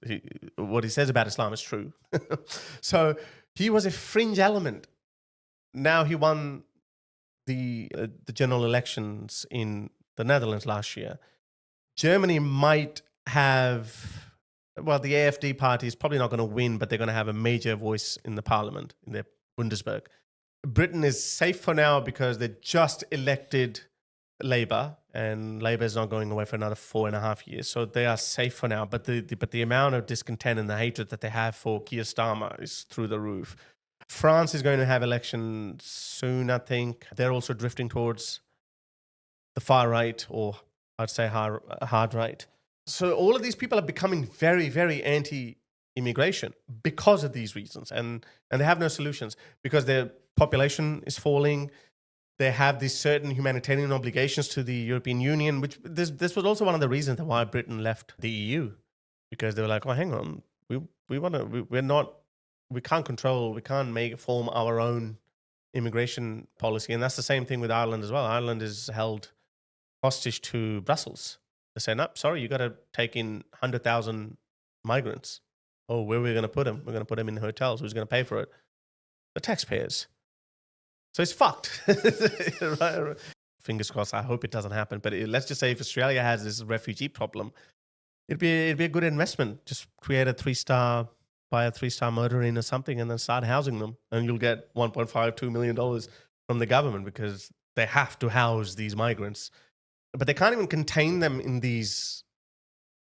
What he says about Islam is true. So he was a fringe element. Now he won the general elections in the Netherlands last year. Germany might have... Well, the AfD party is probably not going to win, but they're going to have a major voice in the parliament, in the Bundesbank. Britain is safe for now because they just elected Labour, and Labour is not going away for another 4.5 years. So they are safe for now. But the amount of discontent and the hatred that they have for Keir Starmer is through the roof. France is going to have elections soon, I think. They're also drifting towards the far right, or I'd say hard right. So all of these people are becoming very, very anti-immigration because of these reasons. And they have no solutions because their population is falling. They have these certain humanitarian obligations to the European Union, which this was also one of the reasons why Britain left the EU, because they were like, oh, hang on, we can't form our own immigration policy. And that's the same thing with Ireland as well. Ireland is held hostage to Brussels. They say, no, sorry, you got to take in 100,000 migrants. Oh, where are we going to put them? We're going to put them in hotels. Who's going to pay for it? The taxpayers. So it's fucked. Right? Fingers crossed. I hope it doesn't happen. But let's just say if Australia has this refugee problem, it'd be a good investment. Just create buy a 3-star motor inn or something, and then start housing them. And you'll get $1.5-2 million from the government because they have to house these migrants. But they can't even contain them in these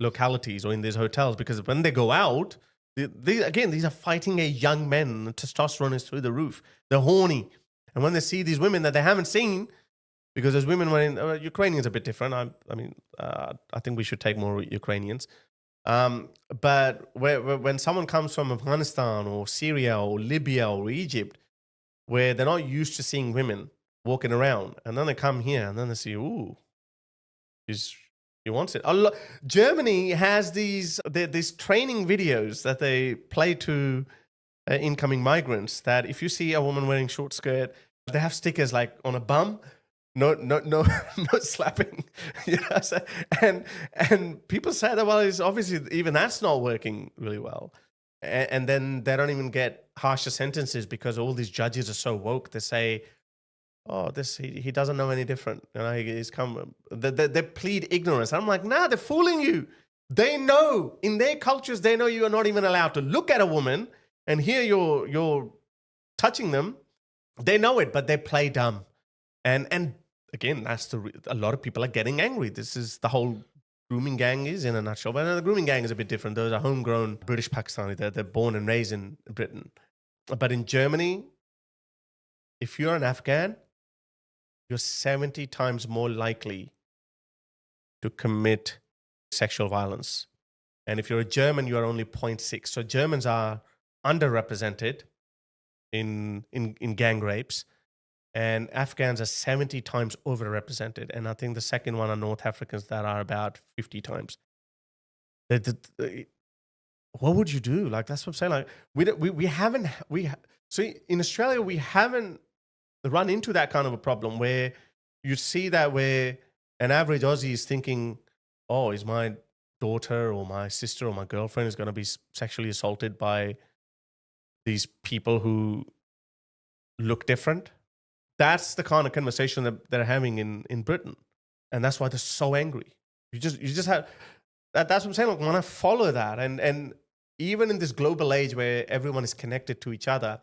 localities or in these hotels, because when they go out, these are fighting age young men. The testosterone is through the roof. They're horny. And when they see these women that they haven't seen, because those women were in... Ukrainians are a bit different. I think we should take more Ukrainians. But when someone comes from Afghanistan or Syria or Libya or Egypt, where they're not used to seeing women walking around, and then they come here and then they see, ooh, he wants it. Germany has these training videos that they play to incoming migrants, that if you see a woman wearing short skirt, they have stickers like on a bum, no slapping. You know? And people say that, well, it's obviously even that's not working really well. And then they don't even get harsher sentences because all these judges are so woke. They say, oh, he doesn't know any different. You know, they plead ignorance. I'm like, nah, they're fooling you. They know, in their cultures, they know you are not even allowed to look at a woman, and here you're touching them. They know it, but they play dumb. And again, a lot of people are getting angry. This is the whole grooming gang is in a nutshell. But the grooming gang is a bit different. Those are homegrown British Pakistani. They're born and raised in Britain. But in Germany, if you're an Afghan, you're 70 times more likely to commit sexual violence. And if you're a German, you are only 0.6. So Germans are underrepresented in gang rapes. and Afghans are 70 times overrepresented. And I think the second one are North Africans that are about 50 times. What would you do? Like, that's what I'm saying. Like, so in Australia, we haven't run into that kind of a problem where you see that where an average Aussie is thinking, oh, is my daughter or my sister or my girlfriend is going to be sexually assaulted by these people who look different? That's the kind of conversation that they're having in Britain. And that's why they're so angry. You just have, that's what I'm saying. Like, when I follow that, and even in this global age where everyone is connected to each other,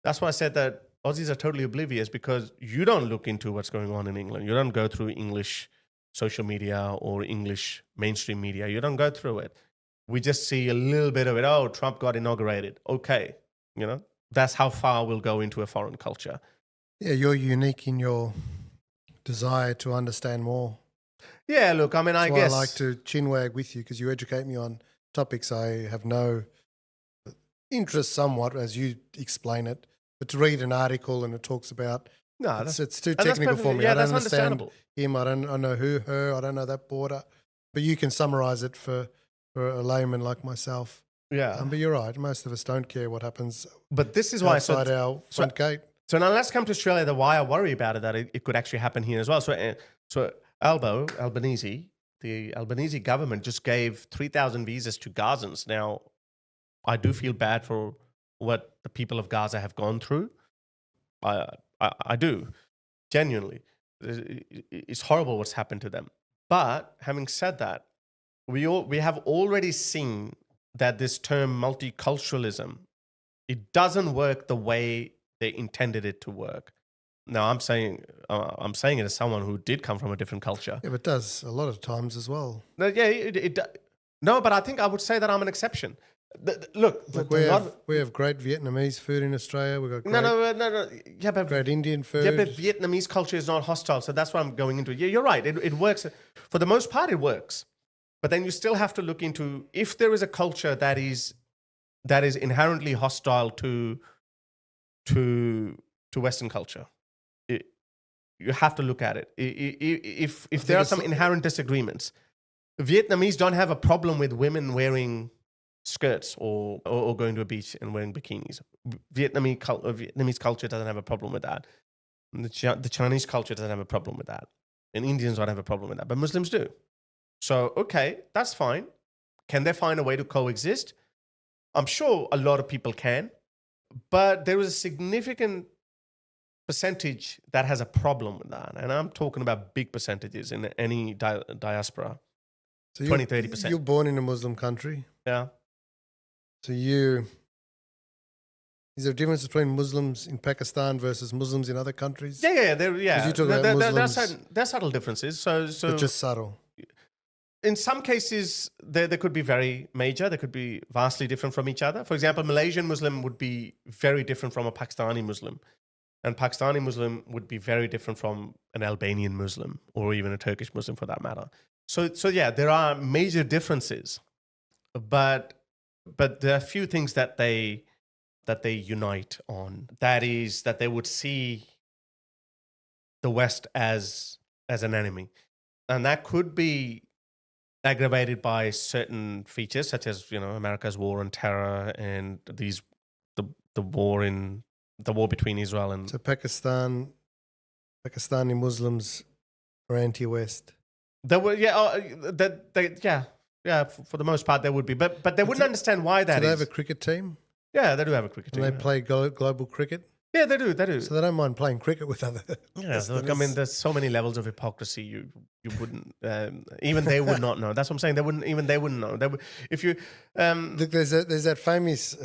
that's why I said that Aussies are totally oblivious, because you don't look into what's going on in England. You don't go through English social media or English mainstream media. You don't go through it. We just see a little bit of it. Oh, Trump got inaugurated. Okay. That's how far we'll go into a foreign culture. Yeah, you're unique in your desire to understand more. Yeah, look, I mean, I guess I like to chinwag with you, because you educate me on topics I have no interest somewhat, as you explain it. But to read an article and it talks about, it's too technical for me. Yeah, I don't that's understand him. I know who, her. I don't know that border. But you can summarize it for a layman like myself. Yeah. But you're right. Most of us don't care what happens. But this is why outside our front gate. So now let's come to Australia. The why I worry about it, that it could actually happen here as well. So Albanese, the Albanese government just gave 3,000 visas to Gazans. Now, I do feel bad for what the people of Gaza have gone through. I do, genuinely. It's horrible what's happened to them. But having said that, we have already seen that this term multiculturalism, it doesn't work the way they intended it to work. Now, I'm saying it as someone who did come from a different culture. Yeah, but it does a lot of times as well. No, yeah, no, but I think I would say that I'm an exception. We have great Vietnamese food in Australia. We've got great, Yeah, but great Indian food. Yeah, but Vietnamese culture is not hostile, so that's what I'm going into. Yeah, you're right. It works. For the most part, it works. But then you still have to look into if there is a culture that is inherently hostile to Western culture. You have to look at it. If there are some inherent disagreements, Vietnamese don't have a problem with women wearing skirts or going to a beach and wearing bikinis. Vietnamese culture doesn't have a problem with that. The Chinese culture doesn't have a problem with that. And Indians don't have a problem with that. But Muslims do. So, okay, that's fine. Can they find a way to coexist? I'm sure a lot of people can. But there is a significant percentage that has a problem with that. And I'm talking about big percentages in any diaspora. So 20, 30%. You're born in a Muslim country. Yeah. So is there a difference between Muslims in Pakistan versus Muslims in other countries? Yeah. There are subtle differences. So but just subtle. In some cases, they could be very major. They could be vastly different from each other. For example, Malaysian Muslim would be very different from a Pakistani Muslim. And Pakistani Muslim would be very different from an Albanian Muslim or even a Turkish Muslim for that matter. So yeah, there are major differences. But there are a few things that they unite on. That is that they would see the West as an enemy. And that could be aggravated by certain features, such as America's war on terror and the war between Israel and. So Pakistani Muslims are anti-West. There were for the most part they would be, but they wouldn't understand why that is. Do they have a cricket team? Yeah, they do have a cricket team. And they play global cricket? Yeah, they do. So they don't mind playing cricket with other. Yeah, look, I mean, there's so many levels of hypocrisy. You wouldn't even they would not know. That's what I'm saying. They wouldn't know. They would if you. Look, there's that famous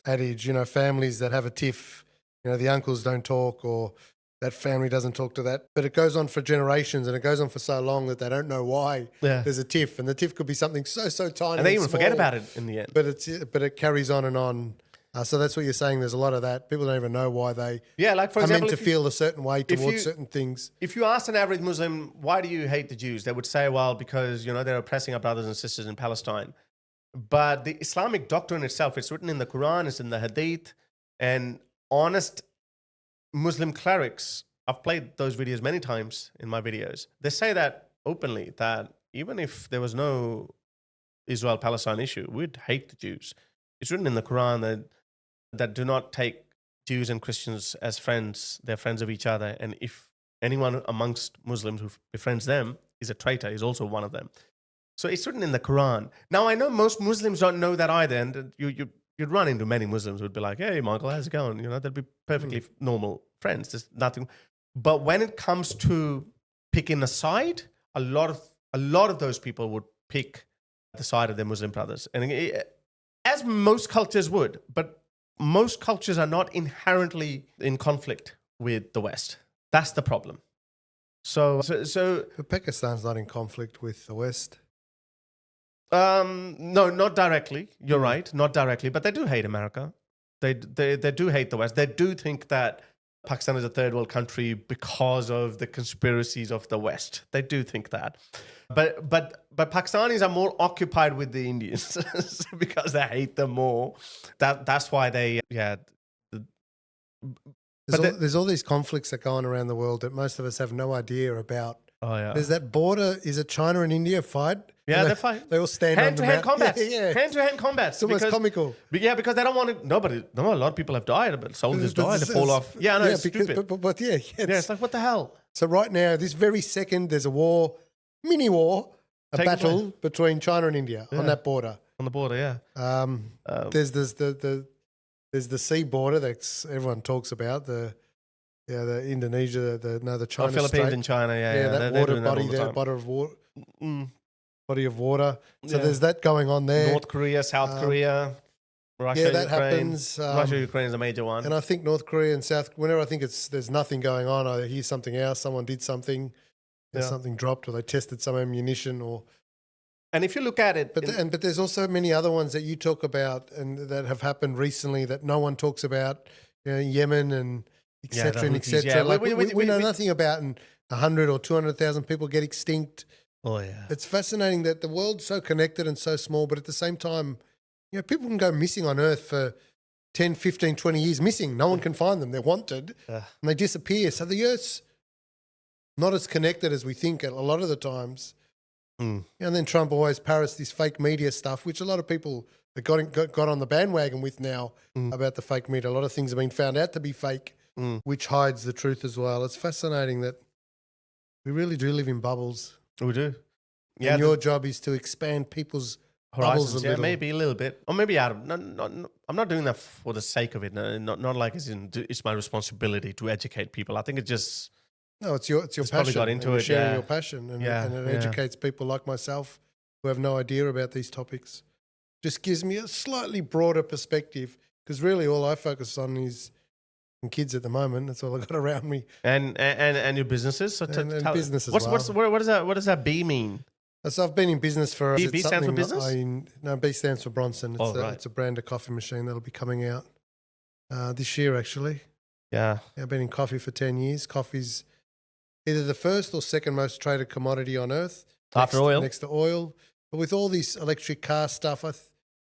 adage. Families that have a tiff. The uncles don't talk, or that family doesn't talk to that. But it goes on for generations, and it goes on for so long that they don't know why there's a tiff, and the tiff could be something so tiny, and they even small, forget about it in the end. But it carries on and on. So that's what you're saying. There's a lot of that. People don't even know why they like, for are example, meant to feel a certain way towards certain things. If you ask an average Muslim, why do you hate the Jews? They would say, well, because, they're oppressing our brothers and sisters in Palestine. But the Islamic doctrine itself, it's written in the Quran, it's in the Hadith, and honest Muslim clerics, I've played those videos many times in my videos. They say that openly, that even if there was no Israel-Palestine issue, we'd hate the Jews. It's written in the Quran that do not take Jews and Christians as friends. They're friends of each other. And if anyone amongst Muslims who befriends them is a traitor, is also one of them. So it's written in the Quran. Now, I know most Muslims don't know that either. And you'd run into many Muslims who'd be like, hey, Michael, how's it going? You know, they'd be perfectly normal friends. There's nothing. But when it comes to picking a side, a lot of those people would pick the side of their Muslim brothers. And as most cultures would, but most cultures are not inherently in conflict with the West. That's the problem. So But Pakistan's not in conflict with the West. No, not directly. You're right, not directly, but they do hate America. They do hate the West. They do think that Pakistan is a third world country because of the conspiracies of the West. They do think that. But Pakistanis are more occupied with the Indians because they hate them more. That's why There's all these conflicts that go on around the world that most of us have no idea about. Oh yeah. There's that border. Is it China and India fight? Yeah, they fight. They all stand hand-to-hand combat. Yeah. Hand-to-hand combat. It's almost comical. Yeah, because they don't want to. A lot of people have died, but soldiers died. They fall off. Yeah, no, it's stupid. But It's like, what the hell? So right now, this very second, there's a war, mini war, a battle between China and India on that border. On the border, yeah. There's the sea border that everyone talks about. The Indonesia, the China Philippines Strait. and China, that water body there, body of water. So there's that going on there. North Korea, South Korea, Russia, that Ukraine. happens. Russia, Ukraine is a major one. And I think North Korea and South. Whenever I think there's nothing going on, I hear something else. Someone did something. There's something dropped, or they tested some ammunition, or. And if you look at it, but there's also many other ones that you talk about and that have happened recently that no one talks about. You know, Yemen and etc. and etc. Yeah. We know nothing about, and 100 or 200,000 people get extinct. Oh yeah, it's fascinating that the world's so connected and so small, but at the same time, you know, people can go missing on Earth for 10, 15, 20 years missing. No one can find them. They're wanted and they disappear. So the Earth's not as connected as we think a lot of the times. And then Trump always parrots this fake media stuff, which a lot of people that got on the bandwagon with now about the fake media. A lot of things have been found out to be fake, which hides the truth as well. It's fascinating that we really do live in bubbles. We do. Yeah, and your job is to expand people's horizons a little. Maybe a little bit, or maybe I'm not doing that for the sake of it. Not like it's my responsibility to educate people. I think it just it's your passion. Probably got into it, sharing your passion, and it educates people like myself who have no idea about these topics. Just gives me a slightly broader perspective, because really all I focus on is kids at the moment. That's all I got around me. And your businesses. So and business as well. What does that B mean? So I've been in business for. B stands for business? No, B stands for Bronson. It's a brand of coffee machine that'll be coming out this year, actually. Yeah. I've been in coffee for 10 years. Coffee's either the first or second most traded commodity on earth. After oil? Next to oil. But with all this electric car stuff,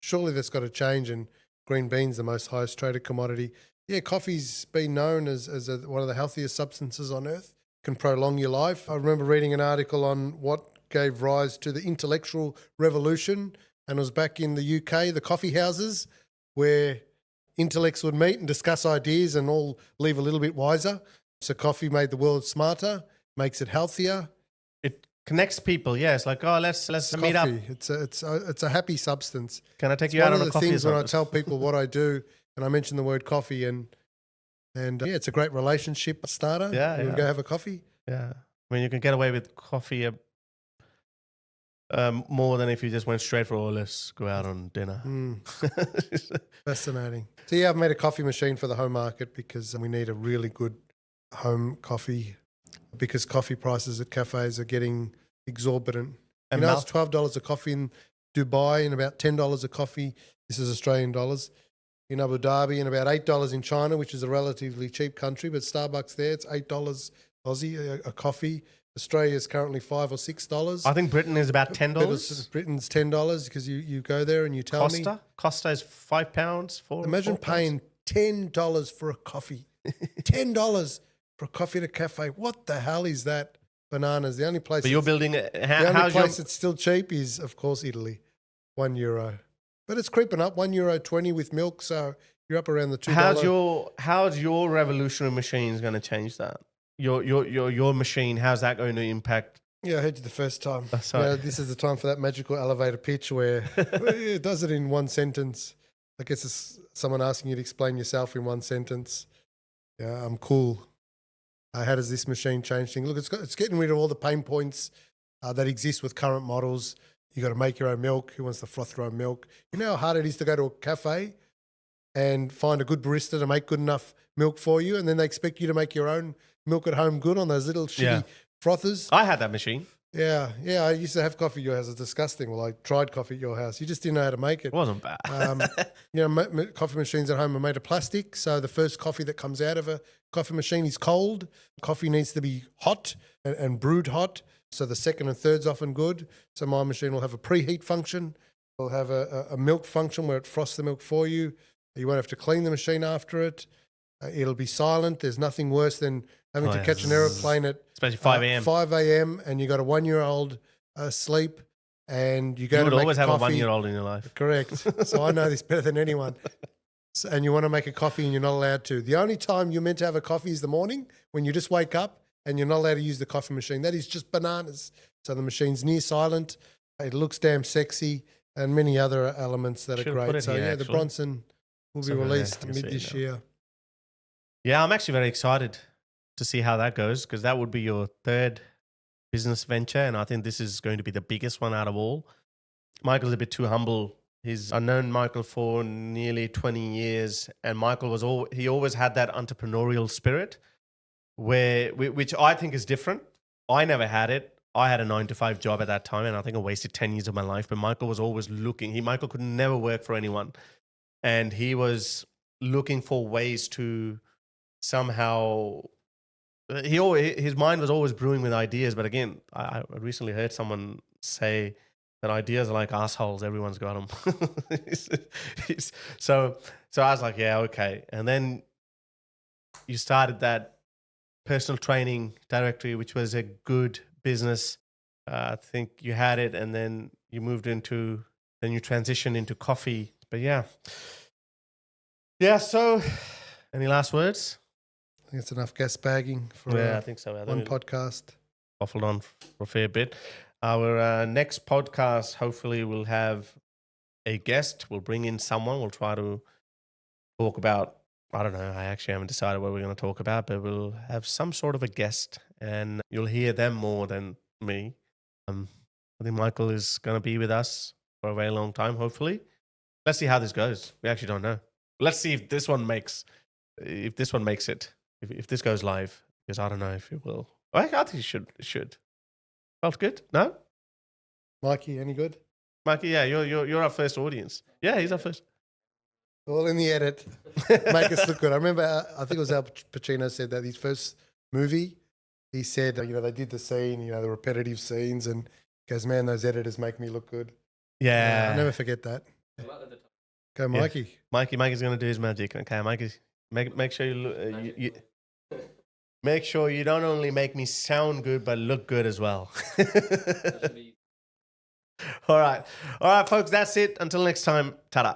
surely that's got to change, and green beans the most highest traded commodity. Yeah, coffee's been known as one of the healthiest substances on earth. Can prolong your life. I remember reading an article on what gave rise to the intellectual revolution, and it was back in the UK, the coffee houses, where intellects would meet and discuss ideas and all leave a little bit wiser. So coffee made the world smarter, makes it healthier. It connects people. Yeah, it's like, let's meet up. It's a happy substance. Can I take you out on a coffee? One of the things when I tell people what I do, and I mention the word coffee, and it's a great relationship starter. Yeah, you go have a coffee. Yeah, I mean, you can get away with coffee more than if you just went straight for, let's go out on dinner. Fascinating. So yeah, I've made a coffee machine for the home market because we need a really good home coffee, because coffee prices at cafes are getting exorbitant. And it's $12 a coffee in Dubai and about $10 a coffee. This is Australian dollars. In Abu Dhabi and about $8 in China, which is a relatively cheap country, but Starbucks there, it's $8 Aussie a coffee. Australia is currently $5 or $6. I think Britain is about $10. Britain's $10 because you go there and you tell me. Costa is £5 for. Imagine paying $10 for a coffee. $10 for a coffee at a cafe. What the hell is that? Bananas. The only place. But you're building it. The only place that's still cheap is, of course, Italy. €1. But it's creeping up, €1.20 with milk. So you're up around the $2. How's your revolutionary machines going to change that? Your machine, how's that going to impact? Yeah, I heard you the first time. Oh, sorry. This is the time for that magical elevator pitch where it does it in one sentence. I guess it's someone asking you to explain yourself in one sentence. Yeah, I'm cool. How does this machine change things? Look, it's getting rid of all the pain points that exist with current models. You got to make your own milk. Who wants to froth their own milk? You know how hard it is to go to a cafe and find a good barista to make good enough milk for you, and then they expect you to make your own milk at home good on those little shitty frothers. I had that machine. Yeah. I used to have coffee at your house. It's disgusting. Well, I tried coffee at your house. You just didn't know how to make it. It wasn't bad. Coffee machines at home are made of plastic, so the first coffee that comes out of a coffee machine is cold. Coffee needs to be hot and brewed hot, so the second and third's often good. So my machine will have a preheat function. It'll have a milk function where it frosts the milk for you. You won't have to clean the machine after it. It'll be silent. There's nothing worse than having to catch an aeroplane at especially 5 a.m. 5 a.m. and you got a 1-year-old asleep, and you go You to would make always have coffee. a 1-year-old in your life. Correct. So I know this better than anyone. And you want to make a coffee and you're not allowed to. The only time you're meant to have a coffee is the morning when you just wake up and you're not allowed to use the coffee machine. That is just bananas. So the machine's near silent. It looks damn sexy and many other elements that Should've are put great. it So here, the actually. Bronson will be Somewhere there. released I can see mid it this now. year. Yeah, I'm actually very excited to see how that goes, because that would be your third business venture, and I think this is going to be the biggest one out of all. Michael's a bit too humble. I've known Michael for nearly 20 years, and Michael he always had that entrepreneurial spirit, which I think is different. I never had it. I had a 9-to-5 job at that time, and I think I wasted 10 years of my life. But Michael was always looking. Michael could never work for anyone, and he was looking for ways to somehow. His mind was always brewing with ideas. But again, I recently heard someone say that ideas are like assholes. Everyone's got them. So I was like, yeah, okay. And then you started that personal training directory, which was a good business. I think you had it, and then you you transitioned into coffee. But yeah. So any last words? I think it's enough gas bagging for I think so. one podcast. Waffled on for a fair bit. Our next podcast, hopefully, we'll have a guest. We'll bring in someone. We'll try to talk about, I don't know, I actually haven't decided what we're going to talk about, but we'll have some sort of a guest, and you'll hear them more than me. I think Michael is going to be with us for a very long time, hopefully. Let's see how this goes. We actually don't know. Let's see if this one makes it. If this goes live, because I don't know if it will. I think it should. Felt good? No? Mikey, any good? Mikey, yeah, you're our first audience. Yeah, he's our first. All in the edit. Make us look good. I remember, I think it was Al Pacino said that his first movie, he said, they did the scene, the repetitive scenes, and he goes, man, those editors make me look good. Yeah. I'll never forget that. Go, Mikey. Yeah. Mikey's going to do his magic. Okay, Mikey, make sure you make sure you don't only make me sound good, but look good as well. All right, folks, that's it. Until next time, ta-da.